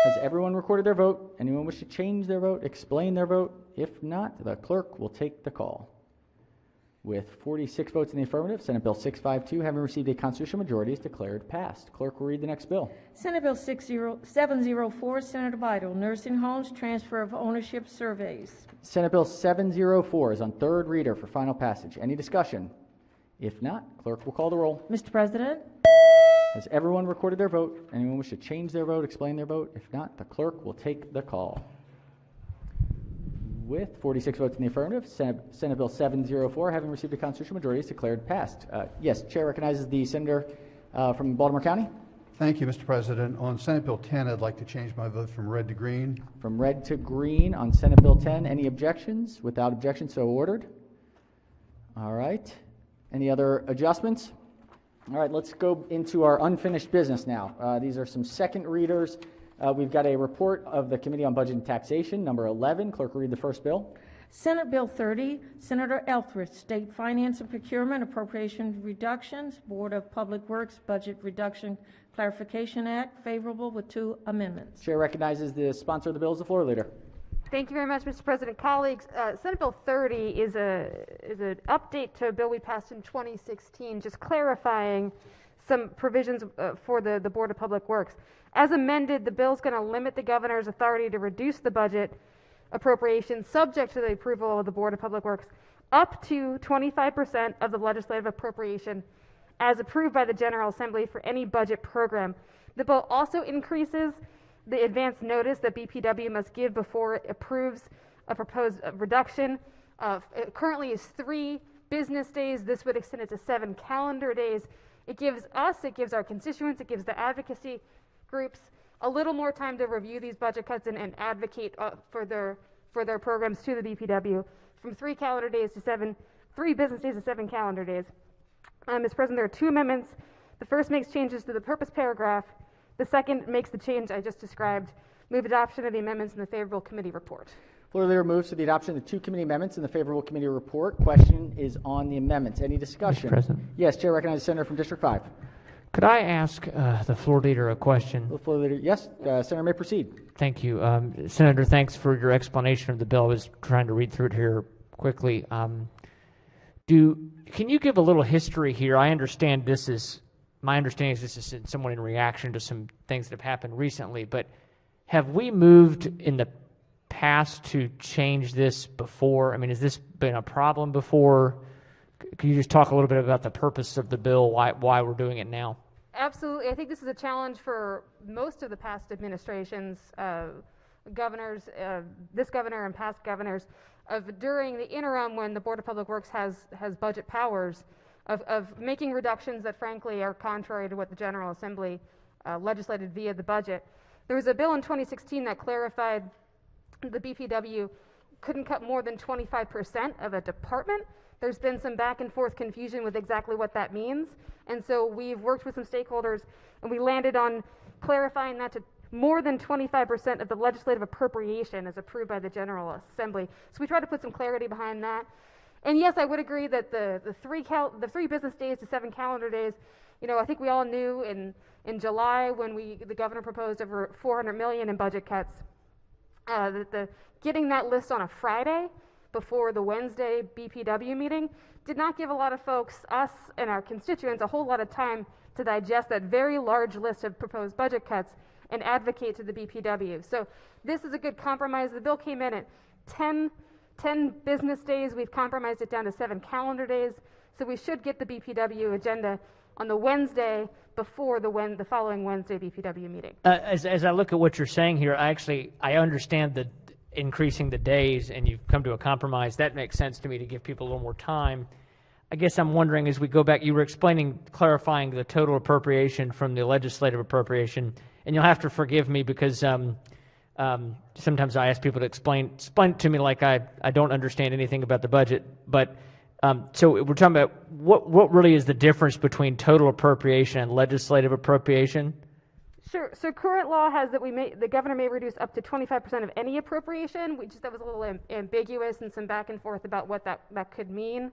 Has everyone recorded their vote? Anyone wish to change their vote, explain their vote? If not, the clerk will take the call. With 46 votes in the affirmative, Senate Bill 652 having received a constitutional majority is declared passed. Clerk will read the next bill. Senate Bill 704, Senator BEIDLE, Nursing Homes, Transfer of Ownership Surveys. Senate Bill 704 is on third reader for final passage. Any discussion? If not, clerk will call the roll. Mr. President, Has everyone recorded their vote? Anyone wish to change their vote, explain their vote? If not, the clerk will take the call. With 46 votes in the affirmative, Senate Bill 704 having received a constitutional majority is declared passed. Yes, Chair recognizes the senator from Baltimore County. Thank you, Mr. President. On Senate Bill 10, I'd like to change my vote from red to green. From red to green on Senate Bill 10. Any objections? Without objection, so ordered. All right. Any other adjustments? All right, let's go into our unfinished business now. These are some second readers. We've got a report of the Committee on Budget and Taxation, number 11. Clerk will read the first bill. Senate Bill 30, Senator ELFRETH, State Finance and Procurement Appropriation Reductions, Board of Public Works Budget Reduction Clarification Act, favorable with 2 amendments. Chair recognizes the sponsor of the bill as the floor leader. Thank you very much, Mr. President. Colleagues, Senate Bill 30 is an update to a bill we passed in 2016, just clarifying some provisions for the Board of Public Works. As amended, the bill is going to limit the governor's authority to reduce the budget appropriation subject to the approval of the Board of Public Works up to 25% of the legislative appropriation as approved by the General Assembly for any budget program. The bill also increases the advance notice that BPW must give before it approves a proposed reduction. It currently is 3 business days. This would extend it to 7 calendar days. It gives us, it gives our constituents, it gives the advocacy groups a little more time to review these budget cuts and advocate for their programs to the BPW from 3 calendar days to 3 business days to 7 calendar days. Mr. President, there are 2 amendments. The first makes changes to the purpose paragraph. The second makes the change I just described. Move adoption of the amendments in the favorable committee report. Floor leader moves for the adoption of the 2 committee amendments in the favorable committee report. Question is on the amendments. Any discussion? Mr. President. Yes, Chair recognizes the senator from District 5. Could I ask the floor leader a question? The floor leader, yes, Senator may proceed. Thank you. Senator, thanks for your explanation of the bill. I was trying to read through it here quickly. Can you give a little history here? I understand my understanding is this is somewhat in reaction to some things that have happened recently, but have we moved in the past to change this before? I mean, has this been a problem before? Can you just talk a little bit about the purpose of the bill, why we're doing it now? Absolutely. I think this is a challenge for most of the past administrations, governors, this governor and past governors, of during the interim when the Board of Public Works has budget powers, of making reductions that frankly are contrary to what the General Assembly legislated via the budget. There was a bill in 2016 that clarified the BPW couldn't cut more than 25% of a department. There's been some back and forth confusion with exactly what that means. And so we've worked with some stakeholders and we landed on clarifying that to more than 25% of the legislative appropriation as approved by the General Assembly. So we try to put some clarity behind that. And yes, I would agree that the 3 business days to 7 calendar days, I think we all knew in July when the governor proposed over $400 million in budget cuts, that getting that list on a Friday before the Wednesday BPW meeting did not give a lot of folks, us and our constituents, a whole lot of time to digest that very large list of proposed budget cuts and advocate to the BPW. So this is a good compromise. The bill came in at 10 business days. We've compromised it down to 7 calendar days. So we should get the BPW agenda on the Wednesday before the following Wednesday BPW meeting. As I look at what you're saying here, I understand the increasing the days and you've come to a compromise. That makes sense to me to give people a little more time. I guess I'm wondering, as we go back, you were clarifying the total appropriation from the legislative appropriation, and you'll have to forgive me because sometimes I ask people to explain it to me like I don't understand anything about the budget. But so we're talking about what really is the difference between total appropriation and legislative appropriation? Sure. So current law has that the governor may reduce up to 25% of any appropriation. That was a little ambiguous and some back and forth about what that could mean.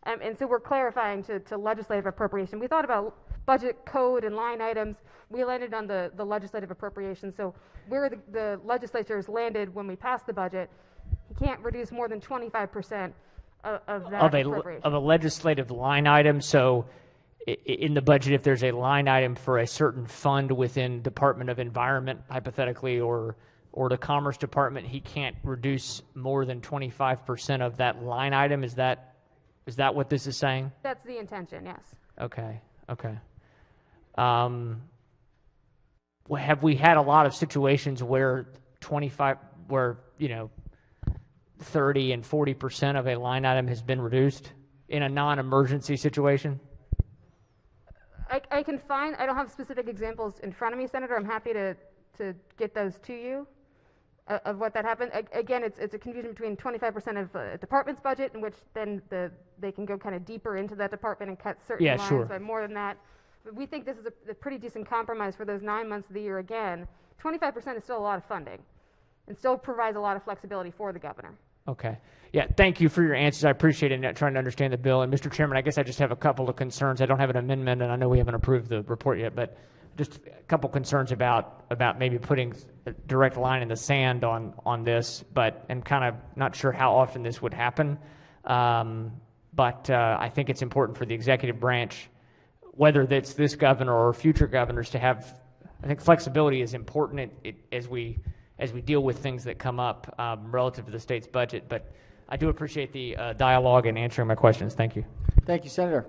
And so we're clarifying to legislative appropriation. We thought about budget code and line items. We landed on the legislative appropriation. So where the legislature has landed when we passed the budget, you can't reduce more than 25% of that appropriation. Of a legislative line item. So in the budget, if there's a line item for a certain fund within Department of Environment, hypothetically, or the Commerce Department, he can't reduce more than 25% of that line item. Is that what this is saying? That's the intention, yes. Okay. Have we had a lot of situations where 30 and 40% of a line item has been reduced in a non-emergency situation? I don't have specific examples in front of me, Senator. I'm happy to get those to you of what that happened. Again, it's a confusion between 25% of a department's budget, in which then they can go kind of deeper into that department and cut certain lines by more than that. But we think this is a pretty decent compromise for those 9 months of the year. Again, 25% is still a lot of funding and still provides a lot of flexibility for the governor. Okay. Yeah, thank you for your answers. I appreciate it, trying to understand the bill. And Mr. Chairman, I guess I just have a couple of concerns. I don't have an amendment, and I know we haven't approved the report yet, but just a couple concerns about maybe putting a direct line in the sand on this, but and kind of not sure how often this would happen. But I think it's important for the executive branch, whether that's this governor or future governors, to have. I think flexibility is important as we deal with things that come up relative to the state's budget. But I do appreciate the dialogue and answering my questions. Thank you. Thank you, Senator.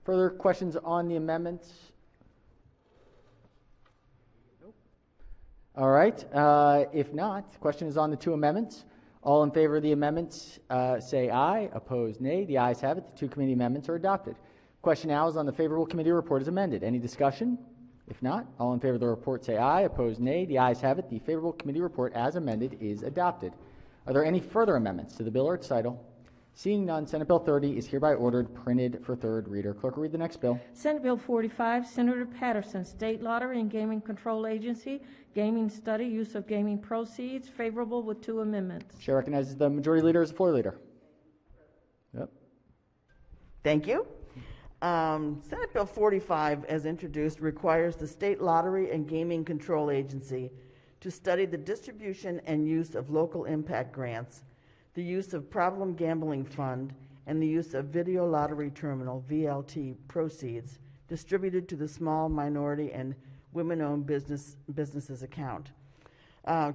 Further questions on the amendments? All right. If not, the question is on the two amendments. All in favor of the amendments say aye. Opposed, nay. The ayes have it. The two committee amendments are adopted. Question now is on the favorable committee report as amended. Any discussion? If not, all in favor of the report say aye. Opposed, nay. The ayes have it. The favorable committee report as amended is adopted. Are there any further amendments to the bill or its title? Seeing none, Senate Bill 30 is hereby ordered printed for third reader. Clerk will read the next bill. Senate Bill 45, Senator Patterson, State Lottery and Gaming Control Agency, Gaming Study, Use of Gaming Proceeds, favorable with two amendments. Chair recognizes the majority leader as the floor leader. Yep. Thank you. Senate Bill 45, as introduced, requires the State Lottery and Gaming Control Agency to study the distribution and use of local impact grants, the use of Problem Gambling Fund, and the use of Video Lottery Terminal, VLT, proceeds distributed to the small, minority, and women-owned businesses account.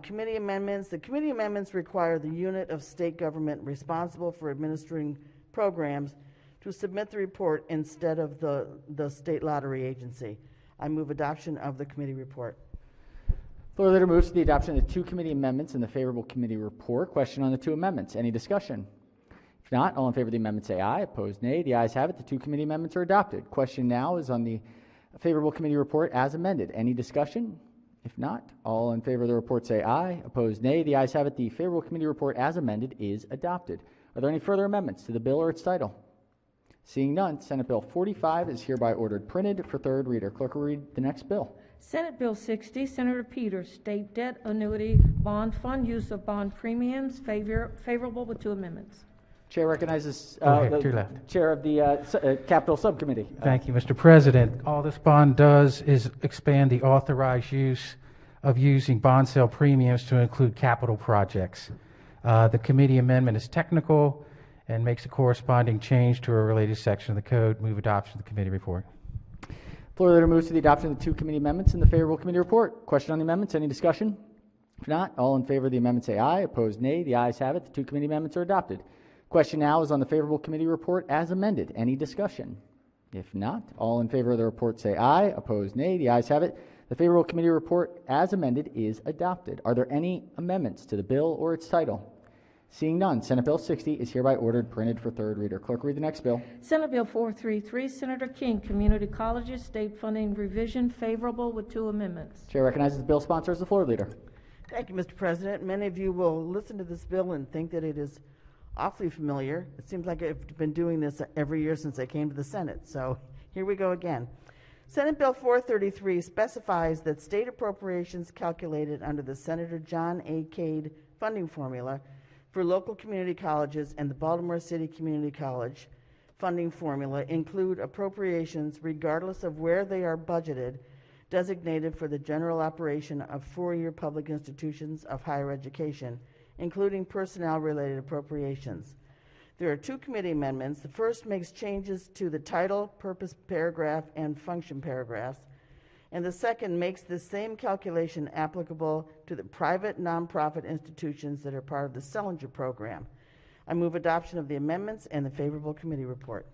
Committee amendments. The committee amendments require the unit of state government responsible for administering programs to submit the report instead of the state lottery agency. I move adoption of the committee report. Floor leader moves to the adoption of the two committee amendments in the favorable committee report. Question on the two amendments. Any discussion? If not, all in favor of the amendment say aye. Opposed, nay. The ayes have it. The two committee amendments are adopted. Question now is on the favorable committee report as amended. Any discussion? If not, all in favor of the report say aye. Opposed, nay. The ayes have it. The favorable committee report as amended is adopted. Are there any further amendments to the bill or its title? Seeing none, Senate Bill 45 is hereby ordered printed for third reader. Clerk will read the next bill. Senate Bill 60, Senator Peters, State Debt Annuity Bond Fund, use of bond premiums, favorable with two amendments. Chair recognizes to your left. Chair of the Capital Subcommittee. Thank you, Mr. President. All this bond does is expand the authorized use of using bond sale premiums to include capital projects. The committee amendment is technical and makes a corresponding change to a related section of the code. Move adoption of the committee report. Floor leader moves to the adoption of the two committee amendments in the favorable committee report. Question on the amendments? Any discussion? If not, all in favor of the amendment say aye. Opposed, nay. The ayes have it. The two committee amendments are adopted. Question now is on the favorable committee report as amended. Any discussion? If not, all in favor of the report say aye. Opposed, nay. The ayes have it. The favorable committee report as amended is adopted. Are there any amendments to the bill or its title? Seeing none, Senate Bill 60 is hereby ordered printed for third reader. Clerk, read the next bill. Senate Bill 433, Senator King, Community Colleges, State Funding Revision, favorable with two amendments. Chair recognizes the bill sponsor as the floor leader. Thank you, Mr. President. Many of you will listen to this bill and think that it is awfully familiar. It seems like I've been doing this every year since I came to the Senate, so here we go again. Senate Bill 433 specifies that state appropriations calculated under the Senator John A. Cade funding formula for local community colleges and the Baltimore City Community College funding formula include appropriations regardless of where they are budgeted, designated for the general operation of four-year public institutions of higher education, including personnel-related appropriations. There are two committee amendments. The first makes changes to the title, purpose paragraph, and function paragraphs, and the second makes the same calculation applicable to the private nonprofit institutions that are part of the Sellinger program. I move adoption of the amendments and the favorable committee report.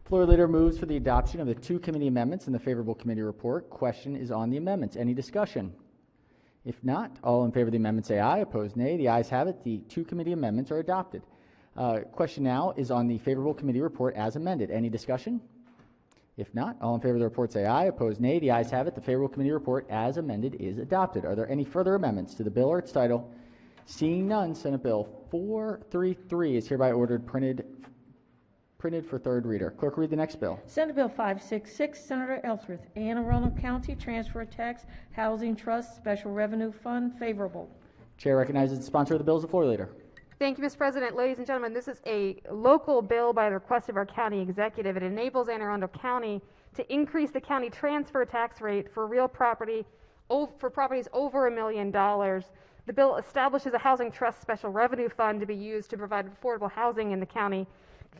Floor leader moves for the adoption of the two committee amendments in the favorable committee report. Question is on the amendments. Any discussion? If not, all in favor of the amendment say aye. Opposed, nay. The ayes have it. The two committee amendments are adopted. Question now is on the favorable committee report as amended. Any discussion? If not, all in favor of the report say aye. Opposed, nay. The ayes have it. The favorable committee report as amended is adopted. Are there any further amendments to the bill or its title? Seeing none, Senate Bill 433 is hereby ordered printed for third reader. Clerk, read the next bill. Senate Bill 566, Senator ELFRETH, Anne Arundel County Transfer Tax Housing Trust Special Revenue Fund, favorable. Chair recognizes the sponsor of the bill as the floor leader. Thank you, Mr. President. Ladies and gentlemen, this is a local bill by the request of our county executive. It enables Anne Arundel County to increase the county transfer tax rate for real property for properties over $1 million. The bill establishes a housing trust special revenue fund to be used to provide affordable housing in the county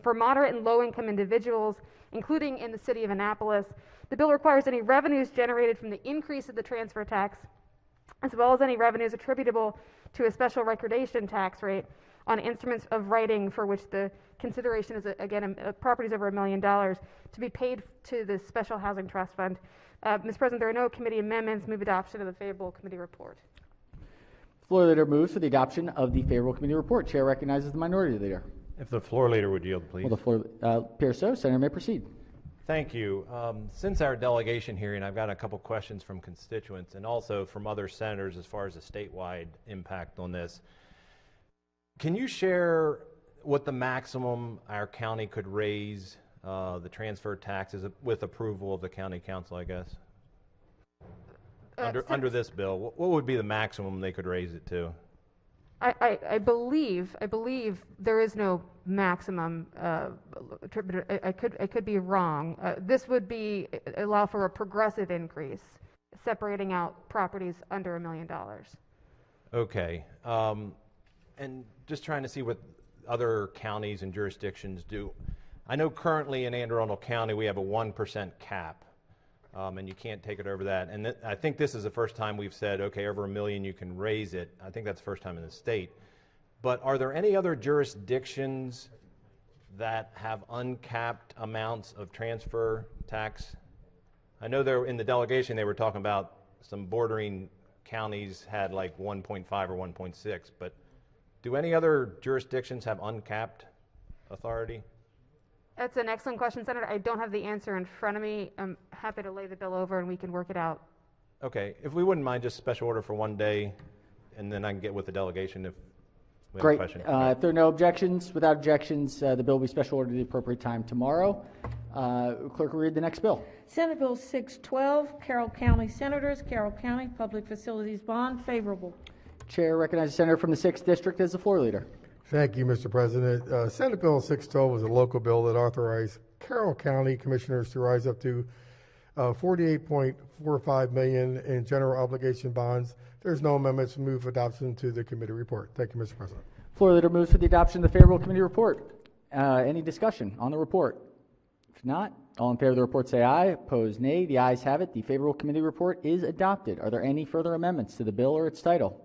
for moderate and low-income individuals, including in the city of Annapolis. The bill requires any revenues generated from the increase of the transfer tax, as well as any revenues attributable to a special recordation tax rate on instruments of writing for which the consideration is, again, properties over $1 million, to be paid to the Special Housing Trust Fund. Mr. President, there are no committee amendments. Move adoption of the favorable committee report. Floor leader moves for the adoption of the favorable committee report. Chair recognizes the minority leader. If the floor leader would yield, please. Will the floor appears so. Senator may proceed. Thank you. Since our delegation hearing, I've got a couple questions from constituents and also from other senators as far as the statewide impact on this. Can you share what the maximum our county could raise the transfer taxes with approval of the county council, I guess? Under this bill, what would be the maximum they could raise it to? I believe there is no maximum. I could be wrong. This would allow for a progressive increase, separating out properties under $1 million. Okay, and just trying to see what other counties and jurisdictions do. I know currently in Anne Arundel County we have a 1% cap. And you can't take it over that. And I think this is the first time we've said, okay, over $1 million you can raise it. I think that's the first time in the state. But are there any other jurisdictions that have uncapped amounts of transfer tax? I know in the delegation they were talking about some bordering counties had like 1.5 or 1.6, but do any other jurisdictions have uncapped authority? That's an excellent question, Senator. I don't have the answer in front of me. I'm happy to lay the bill over and we can work it out. Okay, if we wouldn't mind just special order for one day, and then I can get with the delegation if we have Great. a question. If there are no objections, without objections, the bill will be special ordered at the appropriate time tomorrow. Clerk will read the next bill. Senate Bill 612, Carroll County Senators, Carroll County Public Facilities Bond, favorable. Chair recognizes the senator from the 6th District as the floor leader. Thank you, Mr. President. Senate Bill 612 was a local bill that authorized Carroll County commissioners to rise up to $48.45 million in general obligation bonds. There's no amendments. Move adoption to the committee report. Thank you, Mr. President. Floor leader moves for the adoption of the favorable committee report. Any discussion on the report? If not, all in favor of the report say aye. Opposed, nay. The ayes have it. The favorable committee report is adopted. Are there any further amendments to the bill or its title?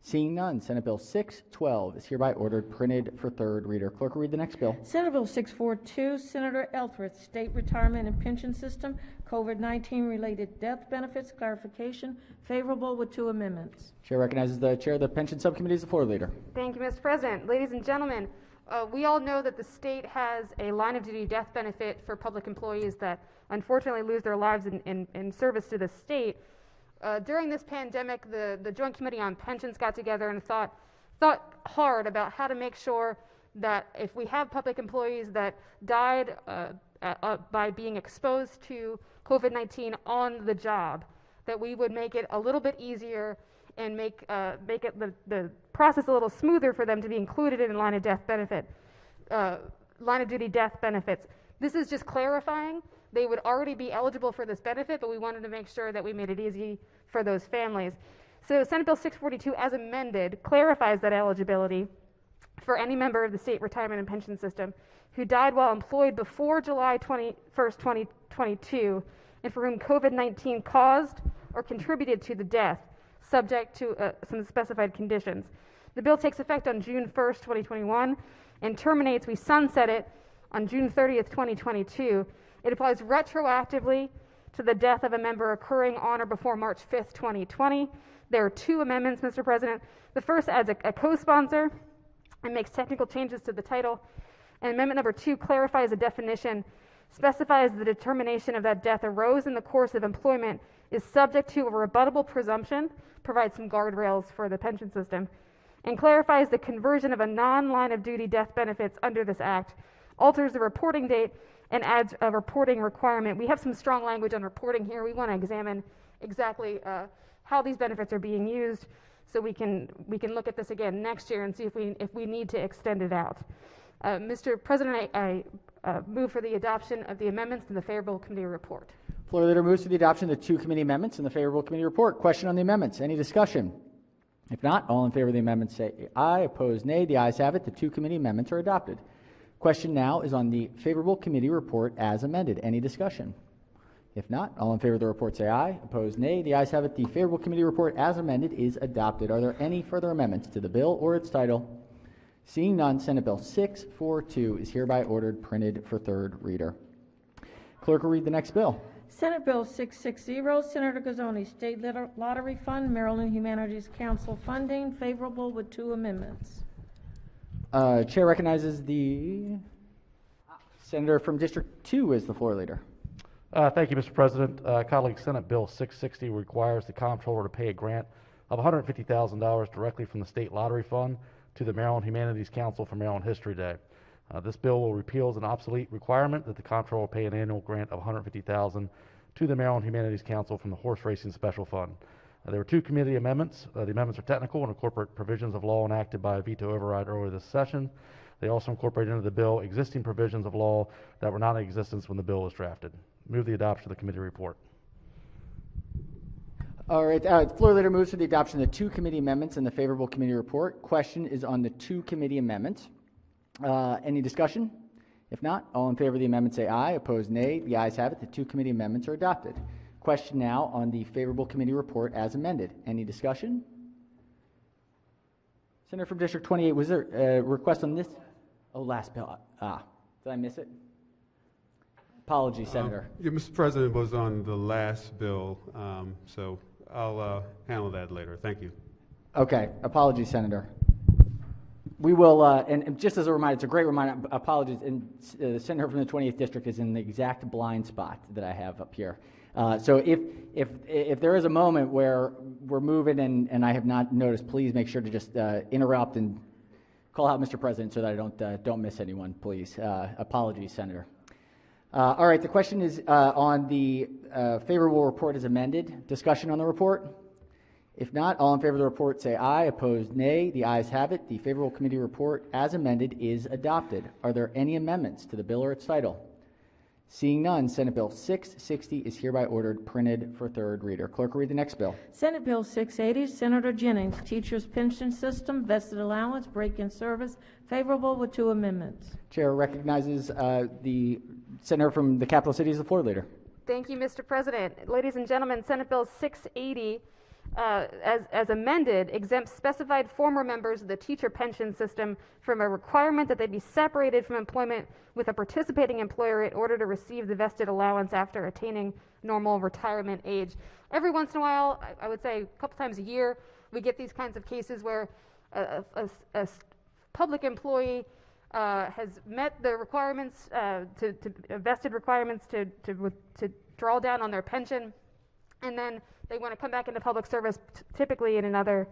Seeing none, Senate Bill 612 is hereby ordered printed for third reader. Clerk will read the next bill. Senate Bill 642, Senator ELFRETH, State Retirement and Pension System, COVID-19 related death benefits, clarification, favorable with 2 amendments. Chair recognizes the chair of the Pension Subcommittee as the floor leader. Thank you, Mr. President. Ladies and gentlemen, we all know that the state has a line of duty death benefit for public employees that unfortunately lose their lives in service to the state. During this pandemic, the Joint Committee on Pensions got together and thought hard about how to make sure that if we have public employees that died by being exposed to COVID-19 on the job, that we would make it a little bit easier and make it the process a little smoother for them to be included in line of duty death benefits. This is just clarifying. They would already be eligible for this benefit, but we wanted to make sure that we made it easy for those families. So Senate Bill 642, as amended, clarifies that eligibility for any member of the state retirement and pension system who died while employed before July 21st, 2022, and for whom COVID-19 caused or contributed to the death, subject to some specified conditions. The bill takes effect on June 1st, 2021, and terminates, we sunset it on June 30th, 2022. It applies retroactively to the death of a member occurring on or before March 5th, 2020. There are 2 amendments, Mr. President. The first adds a co-sponsor and makes technical changes to the title. And amendment number 2 clarifies a definition, specifies the determination of that death arose in the course of employment is subject to a rebuttable presumption, provides some guardrails for the pension system, and clarifies the conversion of a non-line of duty death benefits under this act, alters the reporting date, and adds a reporting requirement. We have some strong language on reporting here. We want to examine exactly how these benefits are being used, so we can look at this again next year and see if we need to extend it out. Mr. President, I move for the adoption of the amendments in the favorable committee report. Floor Leader moves for the adoption of the 2 committee amendments and the favorable committee report. Question on the amendments. Any discussion? If not, all in favor of the amendments say aye. Opposed, nay. The ayes have it. The 2 committee amendments are adopted. Question now is on the favorable committee report as amended. Any discussion? If not, all in favor of the report say aye. Opposed, nay. The ayes have it. The favorable committee report as amended is adopted. Are there any further amendments to the bill or its title? Seeing none, Senate Bill 642 is hereby ordered printed for third reader. Clerk will read the next bill. Senate Bill 660, Senator Gazzoni, State Lottery Fund, Maryland Humanities Council funding, favorable with 2 amendments. Chair recognizes the Senator from District 2 as the floor leader. Thank you, Mr. President. Colleagues, Senate Bill 660 requires the comptroller to pay a grant of $150,000 directly from the State Lottery Fund to the Maryland Humanities Council for Maryland History Day. This bill will repeal an obsolete requirement that the comptroller pay an annual grant of $150,000 to the Maryland Humanities Council from the Horse Racing Special Fund. There were 2 committee amendments. The amendments are technical and incorporate provisions of law enacted by a veto override earlier this session. They also incorporate into the bill existing provisions of law that were not in existence when the bill was drafted. Move the adoption of the committee report. All right, floor leader moves for the adoption of the 2 committee amendments and the favorable committee report. Question is on the 2 committee amendments. Any discussion? If not, all in favor of the amendment say aye. Opposed, nay. The ayes have it. The 2 committee amendments are adopted. Question now on the favorable committee report as amended. Any discussion? Senator from District 28, was there a request on this? Oh, last bill. Did I miss it? Apologies, Senator. Yeah, Mr. President, was on the last bill, so I'll handle that later. Thank you. Okay. Apologies, Senator. We will, and just as a reminder, it's a great reminder, apologies, and the Senator from the 28th District is in the exact blind spot that I have up here. So if there is a moment where we're moving and I have not noticed, please make sure to just interrupt and call out Mr. President so that I don't miss anyone, please. Apologies, Senator. All right, the question is on the favorable report as amended. Discussion on the report? If not, all in favor of the report say aye. Opposed, nay. The ayes have it. The favorable committee report as amended is adopted. Are there any amendments to the bill or its title? Seeing none, Senate Bill 660 is hereby ordered printed for third reader. Clerk will read the next bill. Senate Bill 680, Senator Jennings, Teachers Pension System, Vested Allowance, Break-in Service, favorable with 2 amendments. Chair recognizes the Senator from the capital city as the floor leader. Thank you, Mr. President. Ladies and gentlemen, Senate Bill 680, as amended, exempts specified former members of the teacher pension system from a requirement that they be separated from employment with a participating employer in order to receive the vested allowance after attaining normal retirement age. Every once in a while, I would say a couple times a year, we get these kinds of cases where a public employee has met the requirements, vested requirements to draw down on their pension, and then they want to come back into public service, typically in another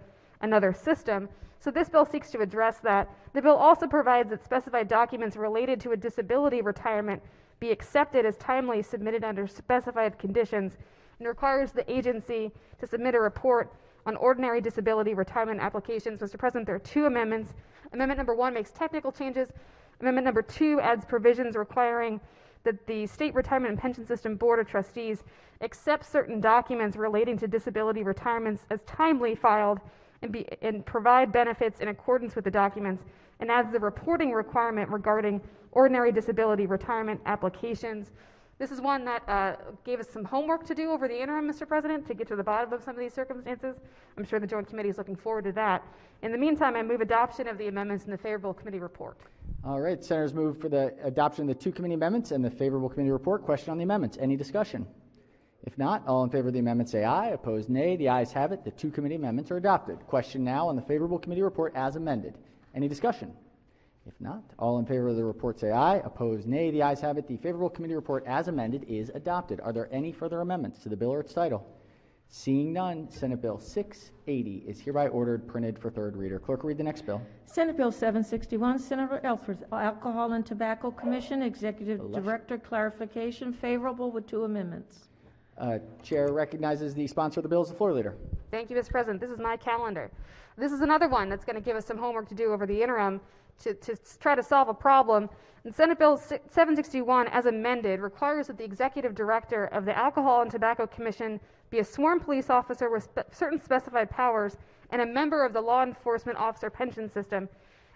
system. So this bill seeks to address that. The bill also provides that specified documents related to a disability retirement be accepted as timely submitted under specified conditions, and requires the agency to submit a report on ordinary disability retirement applications. Mr. President, there are 2 amendments. Amendment number 1 makes technical changes. Amendment number 2 adds provisions requiring that the State Retirement and Pension System Board of Trustees accept certain documents relating to disability retirements as timely filed and provide benefits in accordance with the documents, and adds the reporting requirement regarding ordinary disability retirement applications. This is one that gave us some homework to do over the interim, Mr. President, to get to the bottom of some of these circumstances. I'm sure the Joint Committee is looking forward to that. In the meantime, I move adoption of the amendments in the favorable committee report. All right, Senators move for the adoption of the 2 committee amendments and the favorable committee report. Question on the amendments. Any discussion? If not, all in favor of the amendment say aye. Opposed, nay. The ayes have it. The 2 committee amendments are adopted. Question now on the favorable committee report as amended. Any discussion? If not, all in favor of the report say aye. Opposed, nay. The ayes have it. The favorable committee report as amended is adopted. Are there any further amendments to the bill or its title? Seeing none, Senate Bill 680 is hereby ordered printed for third reader. Clerk will read the next bill. Senate Bill 761, Senator ELFRETH, Alcohol and Tobacco Commission, Executive Director clarification, favorable with 2 amendments. Chair recognizes the sponsor of the bill as the floor leader. Thank you, Mr. President. This is my calendar. This is another one that's going to give us some homework to do over the interim to try to solve a problem. And Senate Bill 761, as amended, requires that the executive director of the Alcohol and Tobacco Commission be a sworn police officer with certain specified powers and a member of the law enforcement officer pension system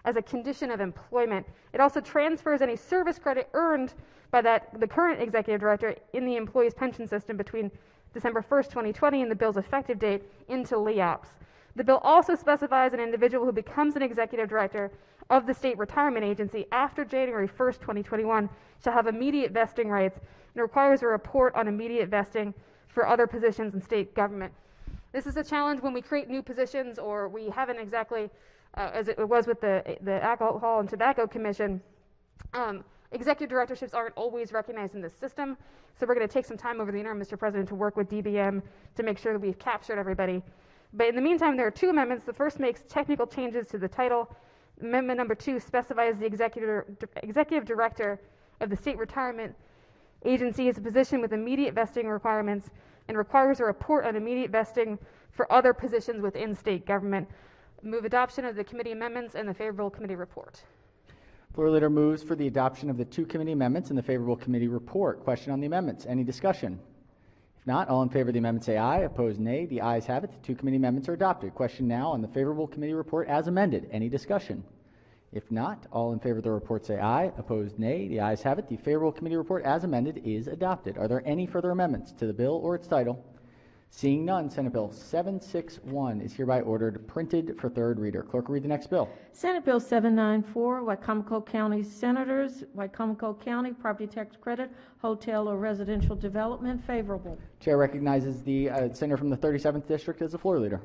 as a condition of employment. It also transfers any service credit earned by the current executive director in the employee's pension system between December 1st, 2020 and the bill's effective date into LEOPS. The bill also specifies an individual who becomes an executive director of the state retirement agency after January 1st, 2021 shall have immediate vesting rights and requires a report on immediate vesting for other positions in state government. This is a challenge when we create new positions or we haven't exactly, as it was with the Alcohol and Tobacco Commission, executive directorships aren't always recognized in the system. So we're going to take some time over the interim, Mr. President, to work with DBM to make sure that we've captured everybody. But in the meantime, there are two amendments. The first makes technical changes to the title. Amendment number 2 specifies the executive director of the state retirement agency as a position with immediate vesting requirements and requires a report on immediate vesting for other positions within state government. Move adoption of the committee amendments and the favorable committee report. Floor leader moves for the adoption of the 2 committee amendments and the favorable committee report. Question on the amendments. Any discussion? If not, all in favor of the amendment say aye. Opposed, nay. The ayes have it. The 2 committee amendments are adopted. Question now on the favorable committee report as amended. Any discussion? If not, all in favor of the report say aye. Opposed, nay. The ayes have it. The favorable committee report as amended is adopted. Are there any further amendments to the bill or its title? Seeing none, Senate Bill 761 is hereby ordered printed for third reader. Clerk will read the next bill. Senate Bill 794, Wycomico County Senators, Wycomico County Property Tax Credit, Hotel or Residential Development, favorable. Chair recognizes the senator from the 37th District as the floor leader.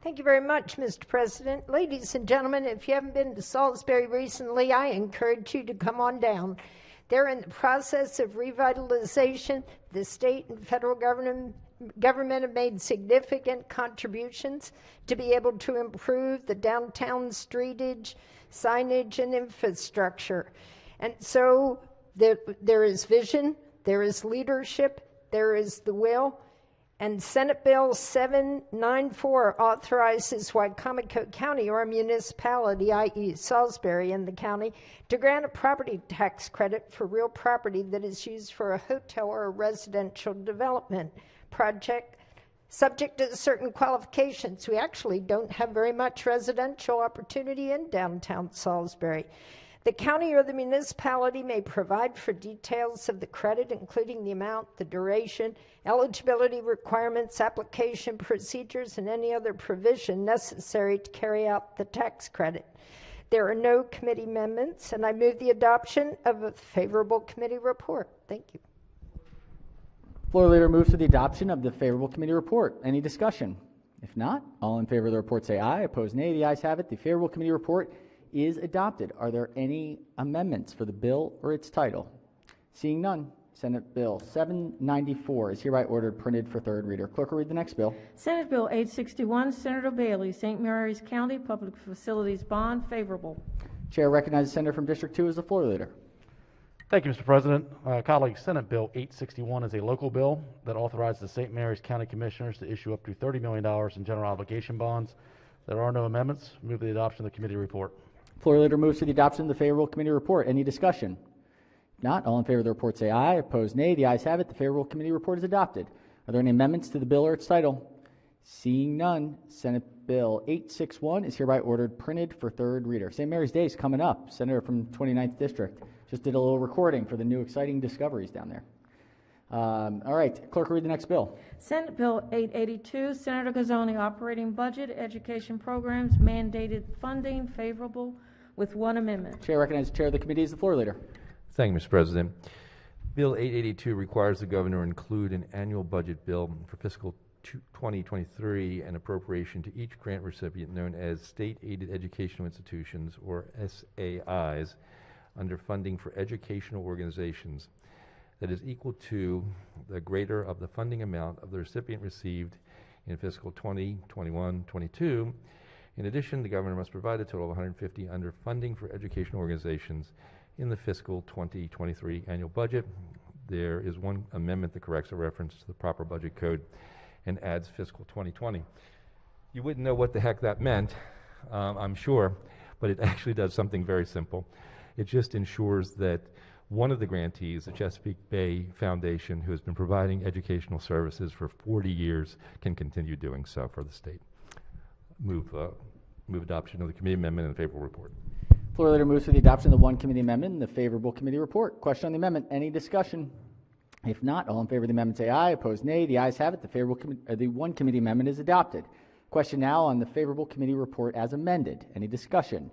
Thank you very much, Mr. President. Ladies and gentlemen, if you haven't been to Salisbury recently, I encourage you to come on down. They're in the process of revitalization. The state and federal government have made significant contributions to be able to improve the downtown streetage, signage, and infrastructure. And so there is vision, there is leadership, there is the will. And Senate Bill 794 authorizes Wycomico County or a municipality, i.e. Salisbury in the county, to grant a property tax credit for real property that is used for a hotel or a residential development project subject to certain qualifications. We actually don't have very much residential opportunity in downtown Salisbury. The county or the municipality may provide for details of the credit, including the amount, the duration, eligibility requirements, application procedures, and any other provision necessary to carry out the tax credit. There are no committee amendments, and I move the adoption of a favorable committee report. Thank you. Floor leader moves for the adoption of the favorable committee report. Any discussion? If not, all in favor of the report say aye. Opposed, nay. The ayes have it. The favorable committee report is adopted. Are there any amendments for the bill or its title? Seeing none, Senate Bill 794 is hereby ordered printed for third reader. Clerk will read the next bill. Senate Bill 861, Senator Bailey, St. Mary's County Public Facilities Bond, favorable. Chair recognizes the senator from District 2 as the floor leader. Thank you, Mr. President. Colleagues, Senate Bill 861 is a local bill that authorizes the St. Mary's County Commissioners to issue up to $30 million in general obligation bonds. There are no amendments. Move the adoption of the committee report. Floor leader moves to the adoption of the favorable committee report. Any discussion? If not, all in favor of the report say aye. Opposed, nay. The ayes have it. The favorable committee report is adopted. Are there any amendments to the bill or its title? Seeing none, Senate Bill 861 is hereby ordered printed for third reader. St. Mary's Day is coming up. Senator from 29th District just did a little recording for the new exciting discoveries down there. All right, clerk will read the next bill. Senate Bill 882, Senator Gazzoni, Operating Budget, Education Programs, Mandated Funding, favorable with one amendment. Chair recognizes the chair of the committee as the floor leader. Thank you, Mr. President. Bill 882 requires the governor include an annual budget bill for fiscal 2023 and appropriation to each grant recipient known as state-aided educational institutions, or SAIs, under funding for educational organizations that is equal to the greater of the funding amount of the recipient received in fiscal 2021-22. In addition, the governor must provide a total of $150 under funding for educational organizations in the fiscal 2023 annual budget. There is one amendment that corrects a reference to the proper budget code and adds fiscal 2020. You wouldn't know what the heck that meant, I'm sure. but it actually does something very simple. It just ensures that one of the grantees, the Chesapeake Bay Foundation, who has been providing educational services for 40 years, can continue doing so for the state. Move adoption of the committee amendment and favorable report. Floor leader moves for the adoption of the one committee amendment and the favorable committee report. Question on the amendment. Any discussion? If not, all in favor of the amendment say aye. Opposed, nay. The ayes have it. The one committee amendment is adopted. Question now on the favorable committee report as amended. Any discussion?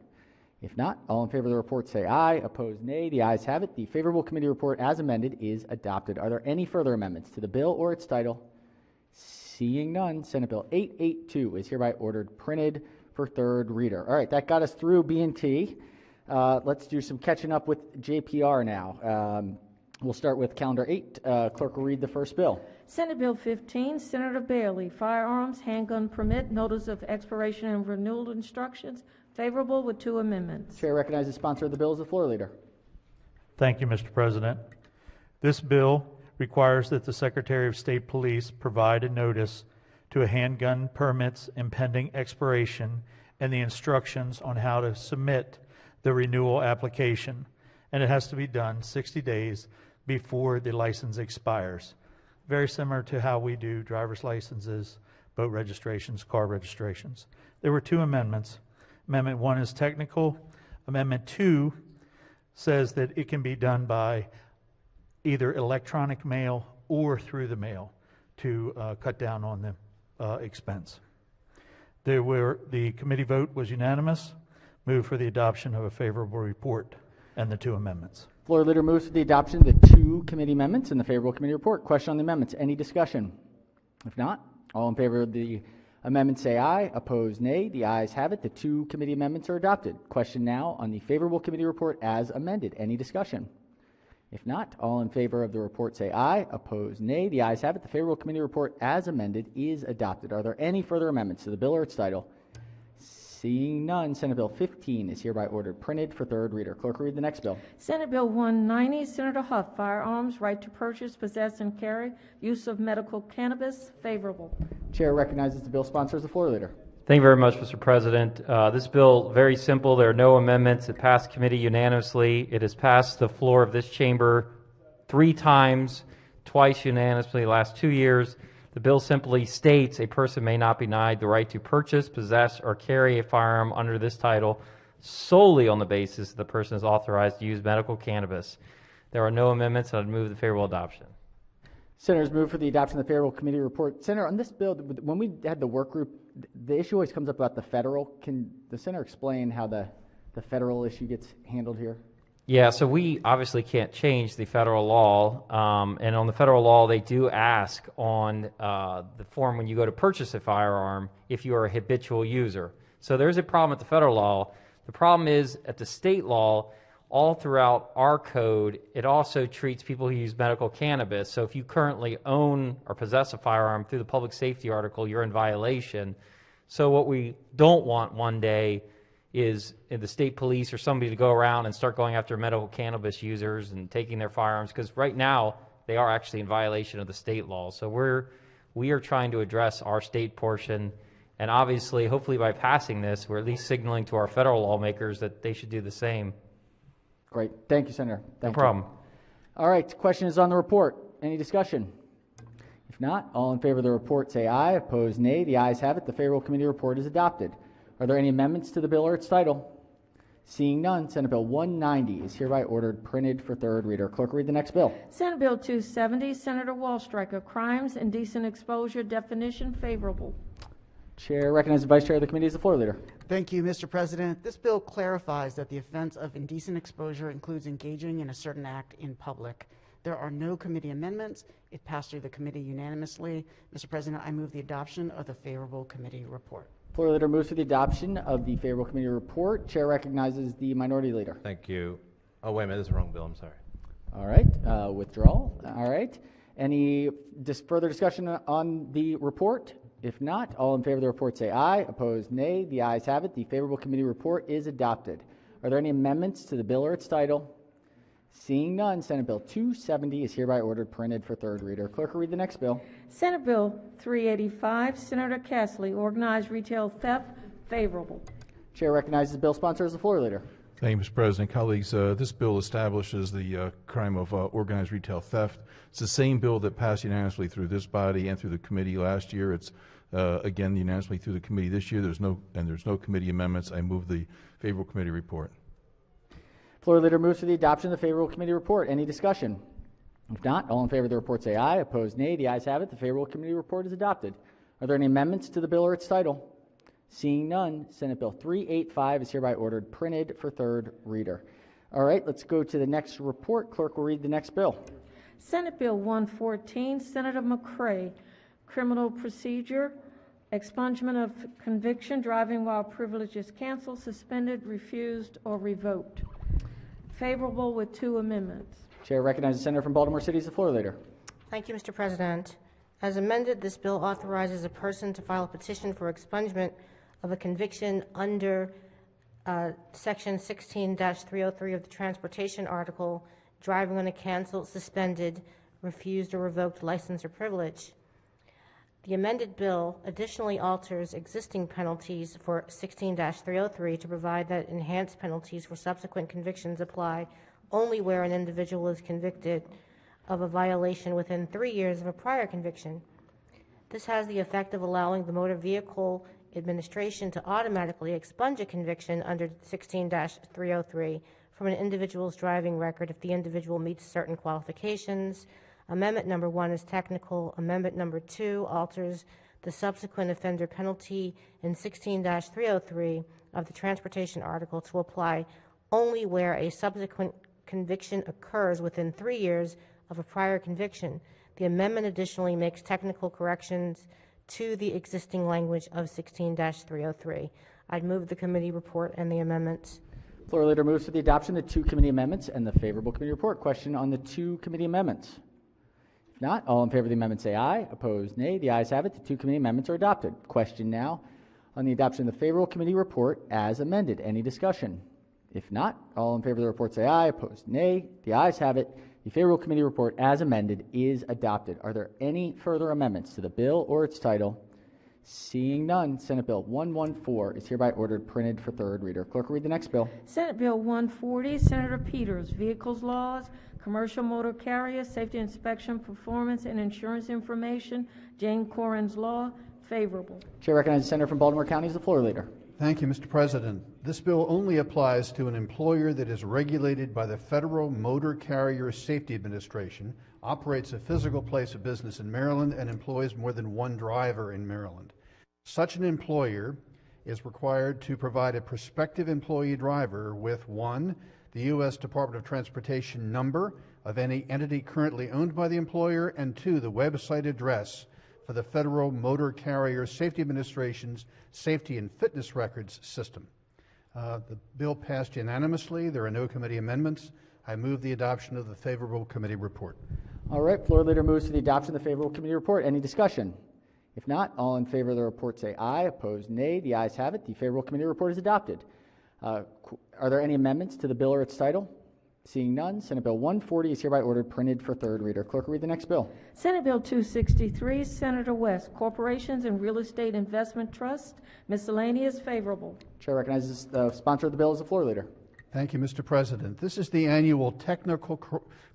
If not, all in favor of the report say aye. Opposed, nay. The ayes have it. The favorable committee report as amended is adopted. Are there any further amendments to the bill or its title? Seeing none, Senate Bill 882 is hereby ordered printed for third reader. All right, that got us through B&T. Let's do some catching up with JPR now. We'll start with Calendar 8. Clerk will read the first bill. Senate Bill 15, Senator Bailey, Firearms Handgun Permit, Notice of Expiration and Renewal Instructions, favorable with 2 amendments. Chair recognizes the sponsor of the bill as the floor leader. Thank you, Mr. President. This bill requires that the Secretary of State Police provide a notice to a handgun permit's impending expiration and the instructions on how to submit the renewal application, and it has to be done 60 days before the license expires. Very similar to how we do driver's licenses, boat registrations, car registrations. There were 2 amendments. Amendment 1 is technical. Amendment 2 says that it can be done by either electronic mail or through the mail to cut down on the expense. The committee vote was unanimous. Move for the adoption of a favorable report and the 2 amendments. Floor leader moves for the adoption of the 2 committee amendments and the favorable committee report. Question on the amendments. Any discussion? If not, all in favor of the amendment say aye. Opposed, nay. The ayes have it. The 2 committee amendments are adopted. Question now on the favorable committee report as amended. Any discussion? If not, all in favor of the report say aye. Opposed, nay. The ayes have it. The favorable committee report as amended is adopted. Are there any further amendments to the bill or its title? Seeing none, Senate Bill 15 is hereby ordered printed for third reader. Clerk will read the next bill. Senate Bill 190, Senator Huff, Firearms, Right to Purchase, Possess, and Carry, Use of Medical Cannabis, favorable. Chair recognizes the bill sponsor as the floor leader. Thank you very much, Mr. President. This bill, very simple. There are no amendments. It passed committee unanimously. It has passed the floor of this chamber 3 times, twice unanimously the last 2 years. The bill simply states a person may not be denied the right to purchase, possess, or carry a firearm under this title solely on the basis that the person is authorized to use medical cannabis. There are no amendments, and I'd move the favorable adoption. Senators move for the adoption of the favorable committee report. Senator, on this bill, when we had the work group, the issue always comes up about the federal. Can the senator explain how the federal issue gets handled here? Yeah, so we obviously can't change the federal law, and on the federal law, they do ask on the form when you go to purchase a firearm if you are a habitual user. So there's a problem at the federal law. The problem is at the state law, all throughout our code, it also treats people who use medical cannabis. So if you currently own or possess a firearm through the public safety article, you're in violation. So what we don't want one day is the state police or somebody to go around and start going after medical cannabis users and taking their firearms, because right now they are actually in violation of the state law. So we are trying to address our state portion, and obviously, hopefully by passing this, we're at least signaling to our federal lawmakers that they should do the same. Great. Thank you, Senator. No problem. All right. Question is on the report. Any discussion? If not, all in favor of the report say aye. Opposed, nay. The ayes have it. The favorable committee report is adopted. Are there any amendments to the bill or its title? Seeing none, Senate Bill 190 is hereby ordered printed for third reader. Clerk, read the next bill. Senate Bill 270, Senator Wallstreicher, Crimes, Indecent Exposure Definition, favorable. Chair recognizes the Vice Chair of the committee as the floor leader. Thank you, Mr. President. This bill clarifies that the offense of indecent exposure includes engaging in a certain act in public. There are no committee amendments. It passed through the committee unanimously. Mr. President, I move the adoption of the favorable committee report. Floor leader moves for the adoption of the favorable committee report. Chair recognizes the minority leader. Thank you. Oh, wait a minute. This is the wrong bill. I'm sorry. All right. Withdrawal. All right. Any further discussion on the report? If not, all in favor of the report say aye. Opposed, nay. The ayes have it. The favorable committee report is adopted. Are there any amendments to the bill or its title? Seeing none, Senate Bill 270 is hereby ordered printed for third reader. Clerk will read the next bill. Senate Bill 385, Senator CASSILLY, Organized Retail Theft, favorable. Chair recognizes the bill sponsor as the floor leader. Thank you, Mr. President. Colleagues, this bill establishes the crime of organized retail theft. It's the same bill that passed unanimously through this body and through the committee last year. It's again unanimously through the committee this year. There's no committee amendments. I move the favorable committee report. Floor leader moves for the adoption of the favorable committee report. Any discussion? If not, all in favor of the report say aye. Opposed, nay. The ayes have it. The favorable committee report is adopted. Are there any amendments to the bill or its title? Seeing none, Senate Bill 385 is hereby ordered printed for third reader. All right, let's go to the next report. Clerk will read the next bill. Senate Bill 114, Senator McCray, Criminal Procedure, Expungement of Conviction, Driving While Privilege is Canceled, Suspended, Refused, or Revoked. Favorable with 2 amendments. Chair recognizes the senator from Baltimore City as the floor leader. Thank you, Mr. President. As amended, this bill authorizes a person to file a petition for expungement of a conviction under Section 16-303 of the Transportation Article, driving on a canceled, suspended, refused, or revoked license or privilege. The amended bill additionally alters existing penalties for 16-303 to provide that enhanced penalties for subsequent convictions apply only where an individual is convicted of a violation within 3 years of a prior conviction. This has the effect of allowing the Motor Vehicle Administration to automatically expunge a conviction under 16-303 from an individual's driving record if the individual meets certain qualifications. Amendment number 1 is technical. Amendment number 2 alters the subsequent offender penalty in 16-303 of the Transportation Article to apply only where a subsequent conviction occurs within 3 years of a prior conviction. The amendment additionally makes technical corrections to the existing language of 16-303. I'd move the committee report and the amendments. Floor leader moves for the adoption of the 2 committee amendments and the favorable committee report. Question on the 2 committee amendments? If not, all in favor of the amendment say aye. Opposed, nay. The ayes have it. The 2 committee amendments are adopted. Question now on the adoption of the favorable committee report as amended. Any discussion? If not, all in favor of the report say aye. Opposed, nay. The ayes have it. The favorable committee report as amended is adopted. Are there any further amendments to the bill or its title? Seeing none, Senate Bill 114 is hereby ordered printed for third reader. Clerk will read the next bill. Senate Bill 140, Senator Peters, Vehicles Laws, Commercial Motor Carrier, Safety Inspection, Performance, and Insurance Information, Jane Corrigan's Law, favorable. Chair recognizes the senator from Baltimore County as the floor leader. Thank you, Mr. President. This bill only applies to an employer that is regulated by the Federal Motor Carrier Safety Administration, operates a physical place of business in Maryland, and employs more than 1 driver in Maryland. Such an employer is required to provide a prospective employee driver with 1, the U.S. Department of Transportation number of any entity currently owned by the employer, and 2, the website address for the Federal Motor Carrier Safety Administration's Safety and Fitness Records System. The bill passed unanimously. There are no committee amendments. I move the adoption of the favorable committee report. All right, floor leader moves to the adoption of the favorable committee report. Any discussion? If not, all in favor of the report say aye. Opposed, nay. The ayes have it. The favorable committee report is adopted. Are there any amendments to the bill or its title? Seeing none, Senate Bill 140 is hereby ordered printed for third reader. Clerk will read the next bill. Senate Bill 263, Senator West, Corporations and Real Estate Investment Trust, miscellaneous, favorable. Chair recognizes the sponsor of the bill as the floor leader. Thank you, Mr. President. This is the annual technical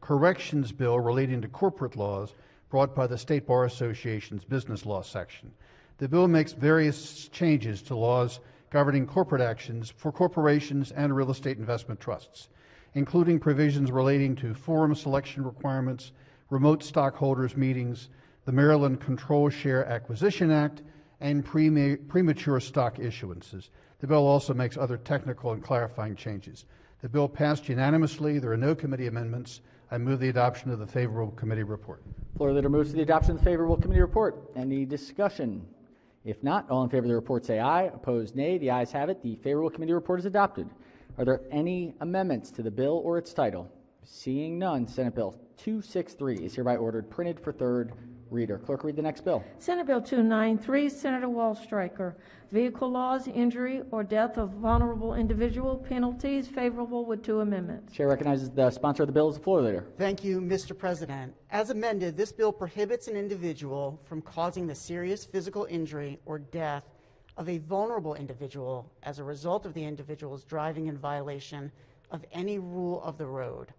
corrections bill relating to corporate laws brought by the State Bar Association's Business Law section. The bill makes various changes to laws governing corporate actions for corporations and real estate investment trusts, including provisions relating to forum selection requirements, remote stockholders meetings, the Maryland Control Share Acquisition Act, and premature stock issuances. The bill also makes other technical and clarifying changes. The bill passed unanimously. There are no committee amendments. I move the adoption of the favorable committee report. Floor leader moves to the adoption of the favorable committee report. Any discussion? If not, all in favor of the report say aye. Opposed, nay. The ayes have it. The favorable committee report is adopted. Are there any amendments to the bill or its title? Seeing none, Senate Bill 263 is hereby ordered printed for third reader. Clerk, read the next bill. Senate Bill 293, Senator Wallstreicher, Vehicle Laws, Injury or Death of Vulnerable Individual, Penalties, favorable with 2 amendments. Chair recognizes the sponsor of the bill as the floor leader. Thank you, Mr. President. As amended, this bill prohibits an individual from causing the serious physical injury or death of a vulnerable individual as a result of the individual's driving in violation of any rule of the road.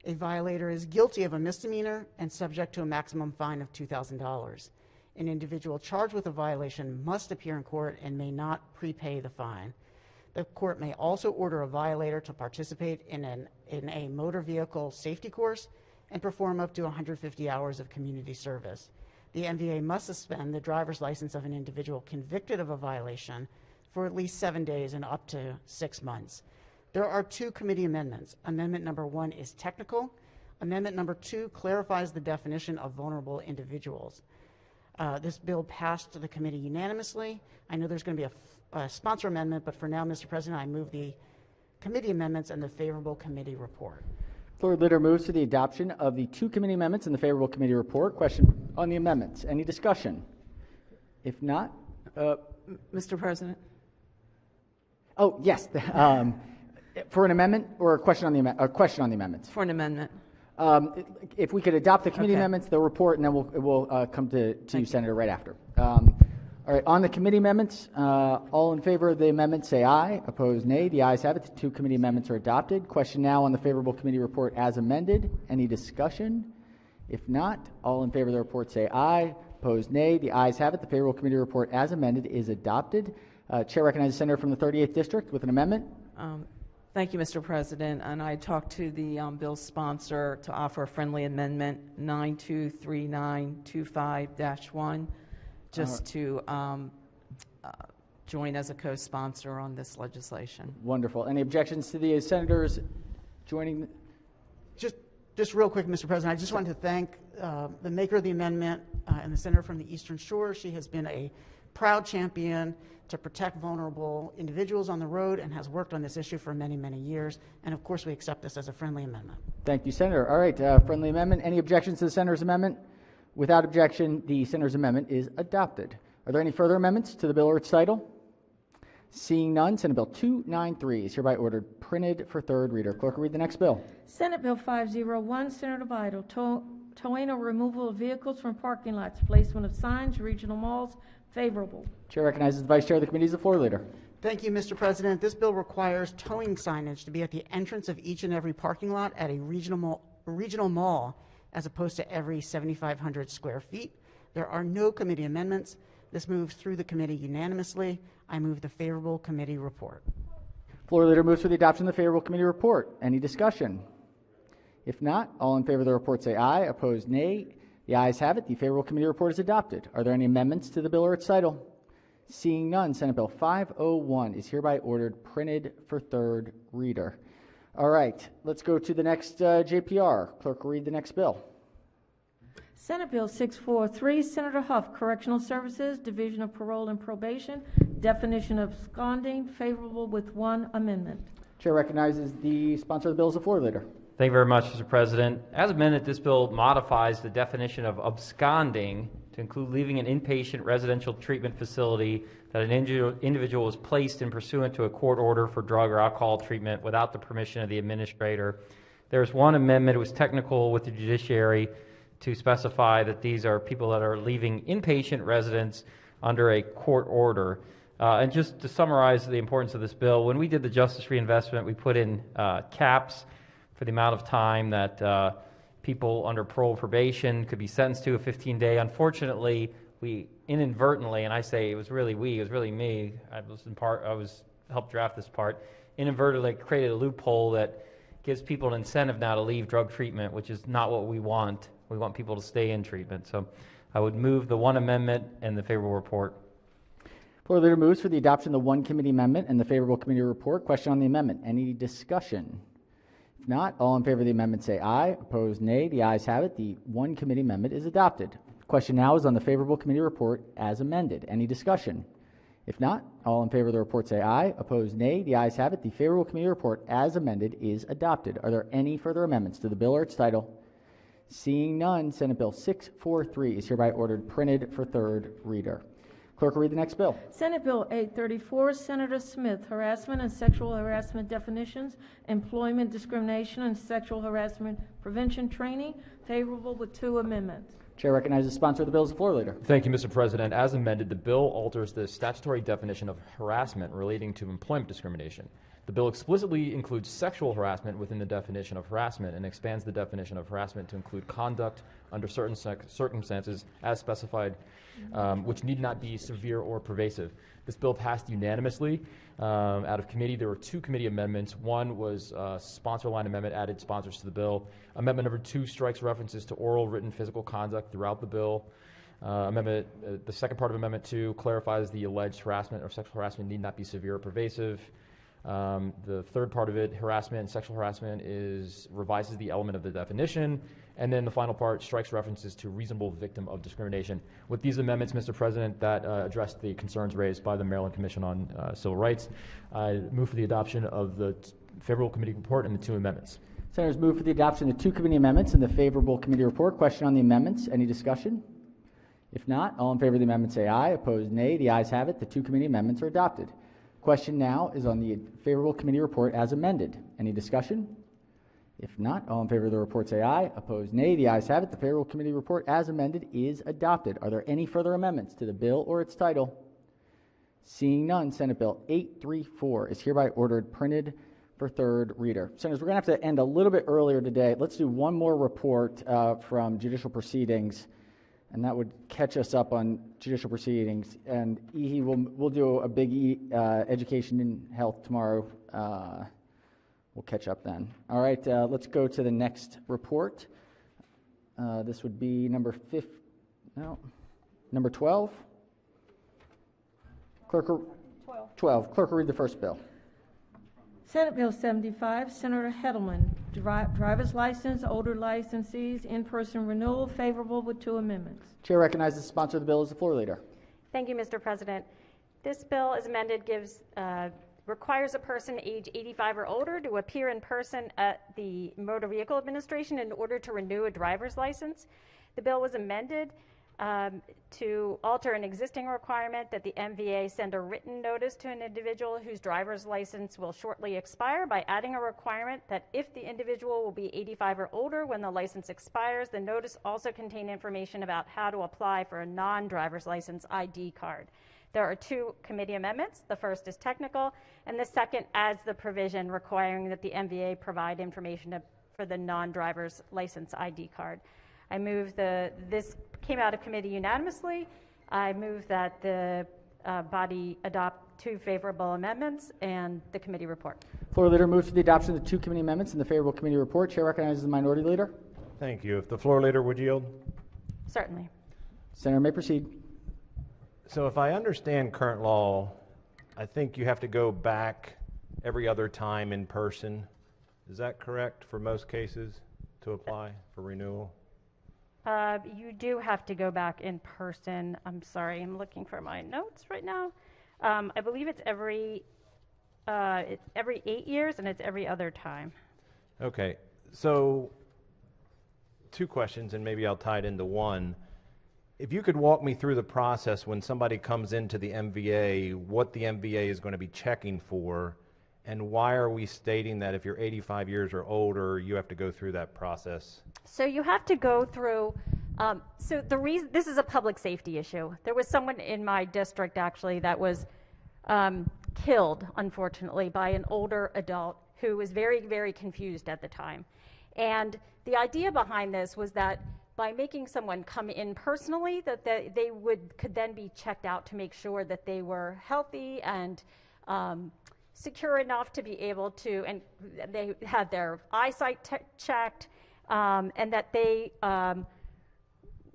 A violator is guilty of a misdemeanor and subject to a maximum fine of $2,000. An individual charged with a violation must appear in court and may not prepay the fine. The court may also order a violator to participate in a motor vehicle safety course and perform up to 150 hours of community service. The MVA must suspend the driver's license of an individual convicted of a violation for at least 7 days and up to 6 months. There are 2 committee amendments. Amendment number 1 is technical. Amendment number 2 clarifies the definition of vulnerable individuals. This bill passed to the committee unanimously. I know there's going to be a sponsor amendment, but for now, Mr. President, I move the committee amendments and the favorable committee report. Floor Leader moves to the adoption of the 2 committee amendments and the favorable committee report. Question on the amendments. Any discussion? If not, Mr. President. Oh, yes. For an amendment or a question on the amendments? For an amendment. If we could adopt the committee Okay. amendments, the report, and then we'll come to you, Senator, right after. All right, on the committee amendments, all in favor of the amendment say aye. Opposed, nay. The ayes have it. The 2 committee amendments are adopted. Question now on the favorable committee report as amended. Any discussion? If not, all in favor of the report say aye. Opposed, nay. The ayes have it. The favorable committee report as amended is adopted. Chair recognizes the senator from the 38th District with an amendment. Thank you, Mr. President. And I talked to the bill's sponsor to offer a friendly amendment, 923925-1, just to join as a co-sponsor on this legislation. Wonderful. Any objections to the senators joining? Just real quick, Mr. President, I just wanted to thank the maker of the amendment and the senator from the Eastern Shore. She has been a proud champion to protect vulnerable individuals on the road and has worked on this issue for many, many years. And of course, we accept this as a friendly amendment. Thank you, Senator. All right, friendly amendment. Any objections to the senator's amendment? Without objection, the senator's amendment is adopted. Are there any further amendments to the bill or its title? Seeing none, Senate Bill 293 is hereby ordered printed for 3rd reader. Clerk will read the next bill. Senate Bill 501, Senator Vidal, towing or removal of vehicles from parking lots, placement of signs, regional malls, favorable. Chair recognizes the Vice Chair of the Committee as the floor leader. Thank you, Mr. President. This bill requires towing signage to be at the entrance of each and every parking lot at a regional mall, as opposed to every 7,500 square feet. There are no committee amendments. This moves through the committee unanimously. I move the favorable committee report. Floor leader moves for the adoption of the favorable committee report. Any discussion? If not, all in favor of the report say aye. Opposed, nay. The ayes have it. The favorable committee report is adopted. Are there any amendments to the bill or its title? Seeing none, Senate Bill 501 is hereby ordered printed for 3rd reader. All right, let's go to the next JPR. Clerk will read the next bill. Senate Bill 643, Senator Huff, Correctional Services, Division of Parole and Probation, definition of absconding, favorable with 1 amendment. Chair recognizes the sponsor of the bill as the floor leader. Thank you very much, Mr. President. As amended, this bill modifies the definition of absconding to include leaving an inpatient residential treatment facility that an individual was placed in pursuant to a court order for drug or alcohol treatment without the permission of the administrator. There's 1 amendment. It was technical with the judiciary to specify that these are people that are leaving inpatient residents under a court order. And just to summarize the importance of this bill, when we did the justice reinvestment, we put in caps for the amount of time that people under parole probation could be sentenced to, a 15-day. Unfortunately, we inadvertently, and I say it was really me, I was helped draft this part, inadvertently created a loophole that gives people an incentive now to leave drug treatment, which is not what we want. We want people to stay in treatment. So I would move the 1 amendment and the favorable report. Floor leader moves for the adoption of the 1 committee amendment and the favorable committee report. Question on the amendment. Any discussion? If not, all in favor of the amendment say aye. Opposed, nay. The ayes have it. The 1 committee amendment is adopted. The question now is on the favorable committee report as amended. Any discussion? If not, all in favor of the report say aye. Opposed, nay. The ayes have it. The favorable committee report as amended is adopted. Are there any further amendments to the bill or its title? Seeing none, Senate Bill 643 is hereby ordered printed for 3rd reader. Clerk will read the next bill. Senate Bill 834, Senator Smith, harassment and sexual harassment definitions, employment discrimination and sexual harassment prevention training, favorable with 2 amendments. Chair recognizes the sponsor of the bill as the floor leader. Thank you, Mr. President. As amended, the bill alters the statutory definition of harassment relating to employment discrimination. The bill explicitly includes sexual harassment within the definition of harassment and expands the definition of harassment to include conduct under certain circumstances as specified, which need not be severe or pervasive. This bill passed unanimously out of committee. There were 2 committee amendments. One was a sponsor line amendment, added sponsors to the bill. Amendment number 2 strikes references to oral, written, physical conduct throughout the bill. The second part of Amendment 2 clarifies the alleged harassment or sexual harassment need not be severe or pervasive. The third part of it, harassment and sexual harassment, revises the element of the definition. And then the final part strikes references to reasonable victim of discrimination. With these amendments, Mr. President, that addressed the concerns raised by the Maryland Commission on Civil Rights. I move for the adoption of the favorable committee report and the 2 amendments. Senators move for the adoption of the 2 committee amendments and the favorable committee report. Question on the amendments. Any discussion? If not, all in favor of the amendment say aye. Opposed, nay. The ayes have it. The 2 committee amendments are adopted. Question now is on the favorable committee report as amended. Any discussion? If not, all in favor of the report say aye. Opposed, nay. The ayes have it. The favorable committee report as amended is adopted. Are there any further amendments to the bill or its title? Seeing none, Senate Bill 834 is hereby ordered printed for third reader. Senators, we're going to have to end a little bit earlier today. Let's do one more report from judicial proceedings, and that would catch us up on judicial proceedings. And we'll do a big education and health tomorrow. We'll catch up then. All right, let's go to the next report. This would be number 12. Clerk, 12. Clerk will read the first bill. Senate Bill 75, Senator HETTLEMAN, driver's license, older licensees, in-person renewal, favorable with 2 amendments. Chair recognizes the sponsor of the bill as the floor leader. Thank you, Mr. President. This bill, as amended, requires a person age 85 or older to appear in person at the Motor Vehicle Administration in order to renew a driver's license. The bill was amended to alter an existing requirement that the MVA send a written notice to an individual whose driver's license will shortly expire by adding a requirement that if the individual will be 85 or older when the license expires, the notice also contain information about how to apply for a non-driver's license ID card. There are 2 committee amendments. The first is technical, and the second adds the provision requiring that the MVA provide information for the non-driver's license ID card. I move this came out of committee unanimously. I move that the body adopt 2 favorable amendments and the committee report. Floor leader moves for the adoption of the 2 committee amendments and the favorable committee report. Chair recognizes the minority leader. Thank you. If the floor leader would yield. Certainly. Senator may proceed. So if I understand current law, I think you have to go back every other time in person. Is that correct for most cases to apply for renewal? You do have to go back in person. I'm sorry, I'm looking for my notes right now. I believe it's every 8 years and it's every other time. Okay, so 2 questions and maybe I'll tie it into one. If you could walk me through the process when somebody comes into the MVA, what the MVA is going to be checking for, and why are we stating that if you're 85 years or older, you have to go through that process? So you have to go through, so the reason, this is a public safety issue. There was someone in my district actually that was killed, unfortunately, by an older adult who was very, very confused at the time. And the idea behind this was that by making someone come in personally, that they could then be checked out to make sure that they were healthy and secure enough to be able to, and they had their eyesight checked, and that they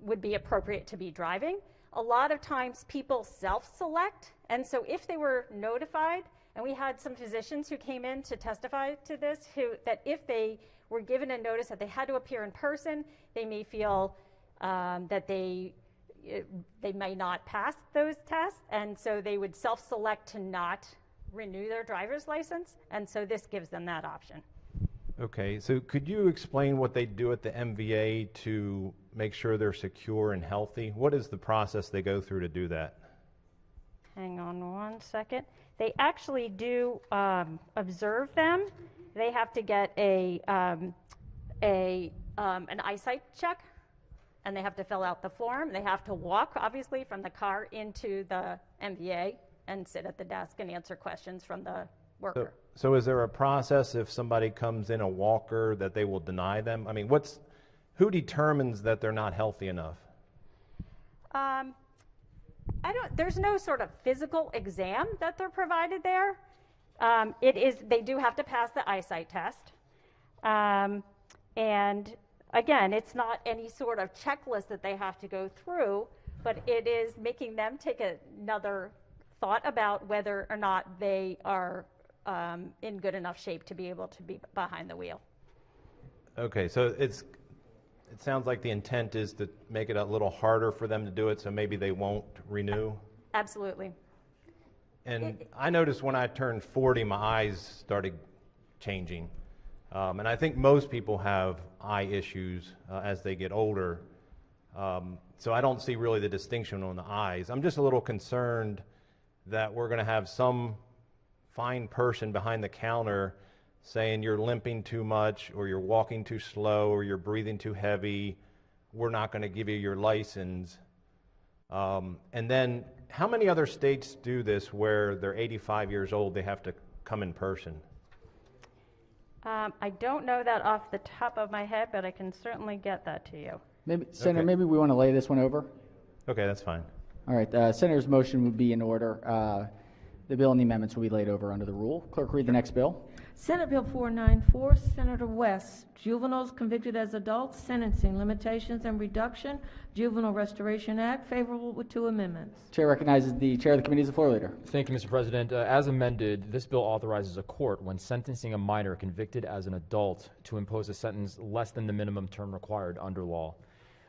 would be appropriate to be driving. A lot of times people self-select, and so if they were notified, and we had some physicians who came in to testify to this, that if they were given a notice that they had to appear in person, they may feel that they may not pass those tests, and so they would self-select to not renew their driver's license, and so this gives them that option. Okay, so could you explain what they do at the MVA to make sure they're secure and healthy? What is the process they go through to do that? Hang on one second. They actually do observe them. They have to get an eyesight check, and they have to fill out the form. They have to walk, obviously, from the car into the MVA and sit at the desk and answer questions from the worker. So is there a process if somebody comes in a walker that they will deny them? I mean, who determines that they're not healthy enough? There's no sort of physical exam that they're provided there. They do have to pass the eyesight test. And again, it's not any sort of checklist that they have to go through, but it is making them take another thought about whether or not they are in good enough shape to be able to be behind the wheel. Okay, so it sounds like the intent is to make it a little harder for them to do it, so maybe they won't renew? Absolutely. And I noticed when I turned 40, my eyes started changing. And I think most people have eye issues as they get older. So I don't see really the distinction on the eyes. I'm just a little concerned that we're going to have some fine person behind the counter saying you're limping too much, or you're walking too slow, or you're breathing too heavy. We're not going to give you your license. And then how many other states do this where they're 85 years old, they have to come in person? I don't know that off the top of my head, but I can certainly get that to you. Senator, maybe we want to lay this one over. Okay, that's fine. All right, Senator's motion would be in order. The bill and the amendments will be laid over under the rule. Clerk, read the next bill. Senate Bill 494, Senator West, Juveniles Convicted as Adults, Sentencing, Limitations and Reduction, Juvenile Restoration Act, favorable with 2 amendments. Chair recognizes the chair of the committee as the floor leader. Thank you, Mr. President. As amended, this bill authorizes a court, when sentencing a minor convicted as an adult, to impose a sentence less than the minimum term required under law.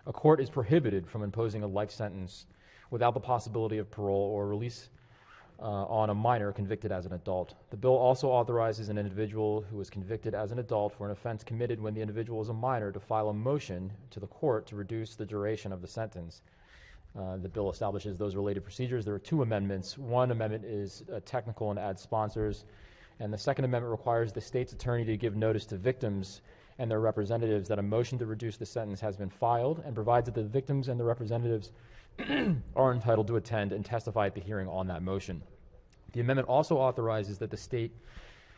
A court is prohibited from imposing a life sentence without the possibility of parole or release on a minor convicted as an adult. The bill also authorizes an individual who is convicted as an adult for an offense committed when the individual is a minor to file a motion to the court to reduce the duration of the sentence. The bill establishes those related procedures. There are 2 amendments. One amendment is technical and adds sponsors, and the second amendment requires the state's attorney to give notice to victims and their representatives that a motion to reduce the sentence has been filed, and provides that the victims and the representatives are entitled to attend and testify at the hearing on that motion. The amendment also authorizes that the state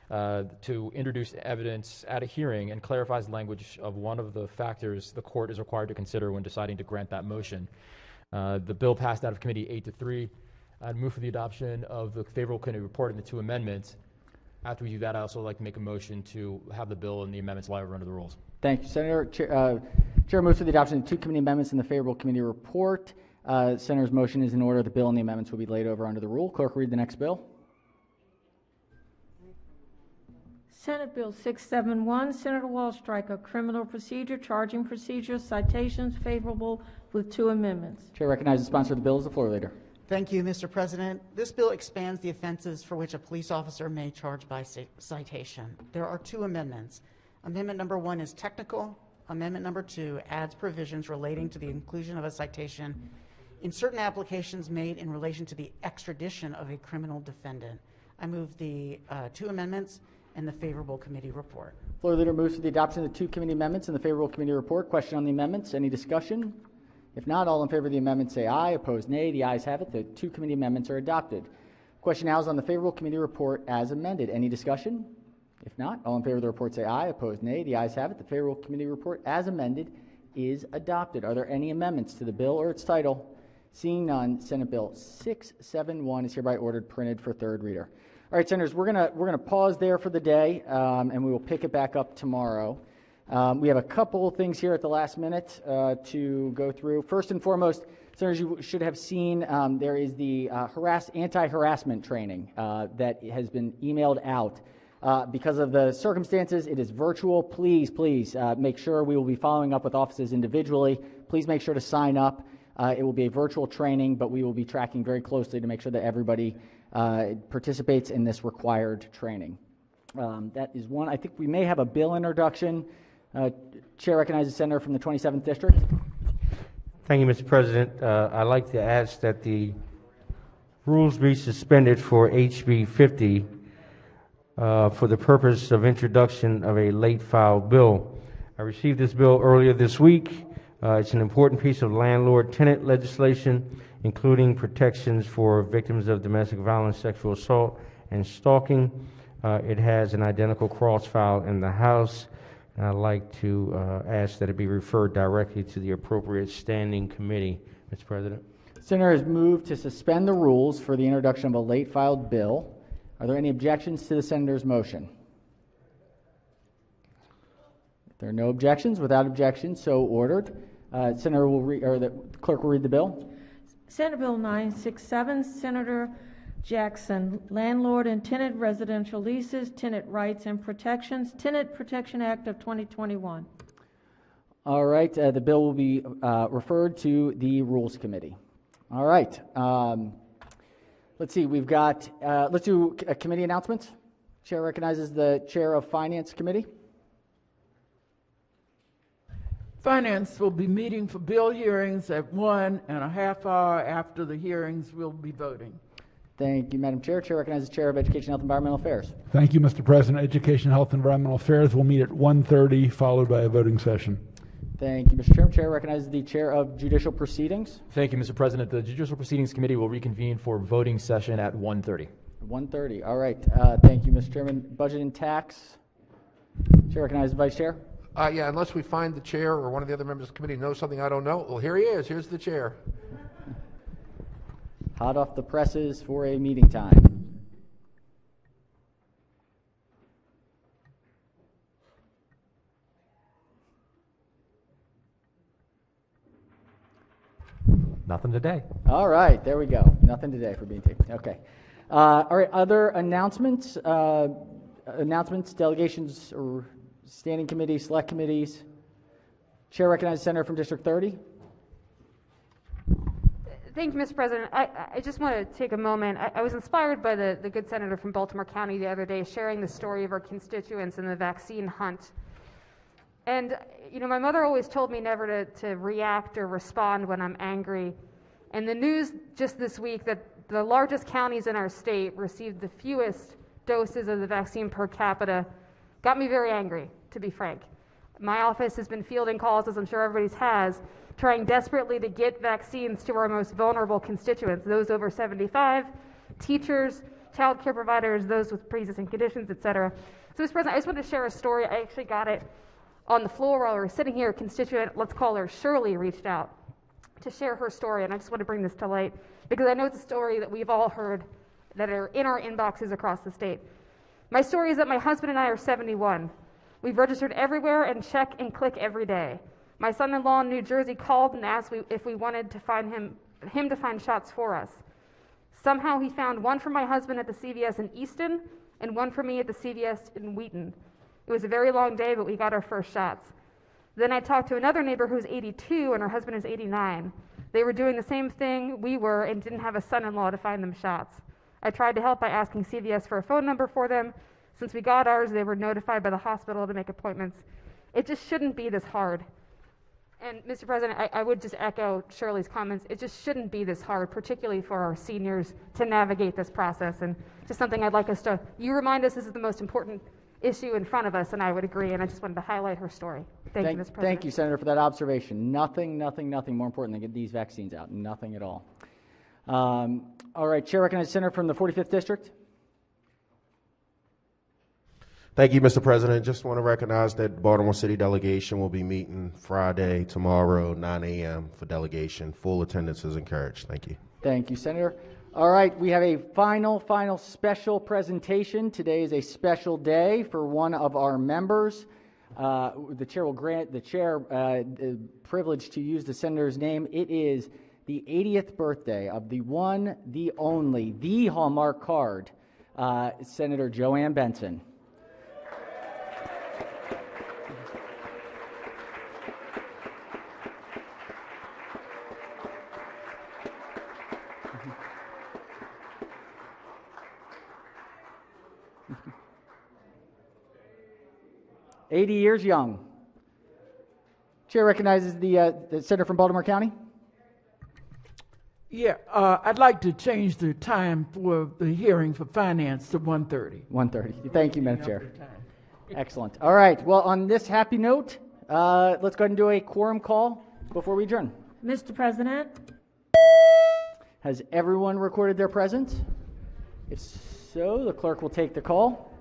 to introduce evidence at a hearing and clarifies language of one of the factors the court is required to consider when deciding to grant that motion. The bill passed out of committee 8-3. I'd move for the adoption of the favorable committee report and the 2 amendments. After we do that, I'd also like to make a motion to have the bill and the amendments lie over under the rules. Thank you, Senator. Chair moves for the adoption of 2 committee amendments and the favorable committee report. Senator's motion is in order. The bill and the amendments will be laid over under the rule. Clerk, read the next bill. Senate Bill 671, Senator Wallstreicher, Criminal Procedure, Charging Procedure, Citations, favorable with 2 amendments. Chair recognizes the sponsor of the bill as the floor leader. Thank you, Mr. President. This bill expands the offenses for which a police officer may charge by citation. There are 2 amendments. Amendment number 1 is technical. Amendment number 2 adds provisions relating to the inclusion of a citation in certain applications made in relation to the extradition of a criminal defendant. I move the 2 amendments and the favorable committee report. Floor leader moves for the adoption of the 2 committee amendments and the favorable committee report. Question on the amendments? Any discussion? If not, all in favor of the amendment say aye. Opposed, nay. The ayes have it. The 2 committee amendments are adopted. Question now is on the favorable committee report as amended. Any discussion? If not, all in favor of the report say aye. Opposed, nay. The ayes have it. The favorable committee report as amended is adopted. Are there any amendments to the bill or its title? Seeing none, Senate Bill 671 is hereby ordered printed for 3rd reader. All right, Senators, we're gonna pause there for the day, and we will pick it back up tomorrow. We have a couple things here at the last minute to go through. First and foremost, Senators, you should have seen there is the anti-harassment training that has been emailed out. Because of the circumstances, it is virtual. Please make sure we will be following up with offices individually. Please make sure to sign up. It will be a virtual training, but we will be tracking very closely to make sure that everybody participates in this required training. That is one. I think we may have a bill introduction. Chair recognizes the senator from the 27th District. Thank you, Mr. President. I'd like to ask that the rules be suspended for HB 50 for the purpose of introduction of a late filed bill. I received this bill earlier this week. It's an important piece of landlord-tenant legislation, including protections for victims of domestic violence, sexual assault, and stalking. It has an identical cross file in the House, and I'd like to ask that it be referred directly to the appropriate standing committee, Mr. President. Senator has moved to suspend the rules for the introduction of a late filed bill. Are there any objections to the senator's motion? If there are no objections, without objection, so ordered. Senator will the clerk will read the bill. Senate Bill 967, Senator Jackson, Landlord and Tenant Residential Leases, Tenant Rights and Protections, Tenant Protection Act of 2021. All right, the bill will be referred to the Rules Committee. All right, let's see, we've got, let's do committee announcements. Chair recognizes the Chair of Finance Committee. Finance will be meeting for bill hearings at 1.5 hours after the hearings. We'll be voting. Thank you, Madam Chair. Chair recognizes the Chair of Education, Health, and Environmental Affairs. Thank you, Mr. President. Education, Health, and Environmental Affairs will meet at 1:30, followed by a voting session. Thank you, Mr. Chairman. Chair recognizes the Chair of Judicial Proceedings. Thank you, Mr. President. The Judicial Proceedings Committee will reconvene for voting session at 1:30. 1:30. All right. Thank you, Mr. Chairman. Budget and Tax. Chair recognizes the Vice Chair. Yeah, unless we find the chair or one of the other members of the committee knows something I don't know. Well, here he is. Here's the chair. Hot off the presses for a meeting time. Nothing today. All right, there we go. Nothing today for BT. Okay. All right, other announcements? Announcements, delegations, or standing committees, select committees. Chair recognizes Senator from District 30. Thank you, Mr. President. I just want to take a moment. I was inspired by the good senator from Baltimore County the other day sharing the story of our constituents in the vaccine hunt. And, you know, my mother always told me never to react or respond when I'm angry. And the news just this week that the largest counties in our state received the fewest doses of the vaccine per capita got me very angry, to be frank. My office has been fielding calls, as I'm sure everybody's has, trying desperately to get vaccines to our most vulnerable constituents, those over 75, teachers, child care providers, those with pre-existing conditions, etc. So, Mr. President, I just wanted to share a story. I actually got it on the floor while we were sitting here. A constituent, let's call her Shirley, reached out to share her story, and I just want to bring this to light because I know it's a story that we've all heard that are in our inboxes across the state. My story is that my husband and I are 71. We've registered everywhere and check and click every day. My son-in-law in New Jersey called and asked if we wanted to find him to find shots for us. Somehow he found one for my husband at the CVS in Easton and one for me at the CVS in Wheaton. It was a very long day, but we got our first shots. Then I talked to another neighbor who's 82 and her husband is 89. They were doing the same thing we were and didn't have a son-in-law to find them shots. I tried to help by asking CVS for a phone number for them. Since we got ours, they were notified by the hospital to make appointments. It just shouldn't be this hard. And Mr. President, I would just echo Shirley's comments. It just shouldn't be this hard, particularly for our seniors, to navigate this process. And just something I'd like us to, you remind us this is the most important issue in front of us, and I would agree, and I just wanted to highlight her story. Thank you, Mr. President. Thank you, Senator, for that observation. Nothing more important than get these vaccines out. Nothing at all. All right, Chair recognizes Senator from the 45th District. Thank you, Mr. President. Just want to recognize that Baltimore City delegation will be meeting Friday, tomorrow, 9 a.m. for delegation. Full attendance is encouraged. Thank you. Thank you, Senator. All right, we have a final special presentation. Today is a special day for one of our members. The chair will grant the chair the privilege to use the senator's name. It is the 80th birthday of the one, the only, the Hallmark card, Senator Joanne Benson. "80 years young." Chair recognizes the senator from Baltimore County. Yeah, I'd like to change the time for the hearing for finance to 1:30. 1:30. Thank you, Madam Chair. Excellent. All right. Well, on this happy note, let's go ahead and do a quorum call. before we adjourn? Mr. President, Has everyone recorded their presence? If so, the clerk will take the call.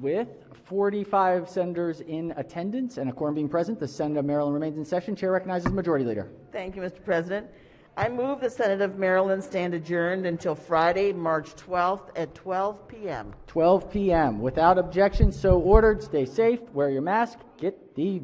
With 45 senators in attendance and a quorum being present, the Senate of Maryland remains in session. Chair recognizes Majority Leader. Thank you, Mr. President. I move the Senate of Maryland stand adjourned until Friday, March 12th at 12 p.m. 12 p.m. Without objection, so ordered. Stay safe, wear your mask, get the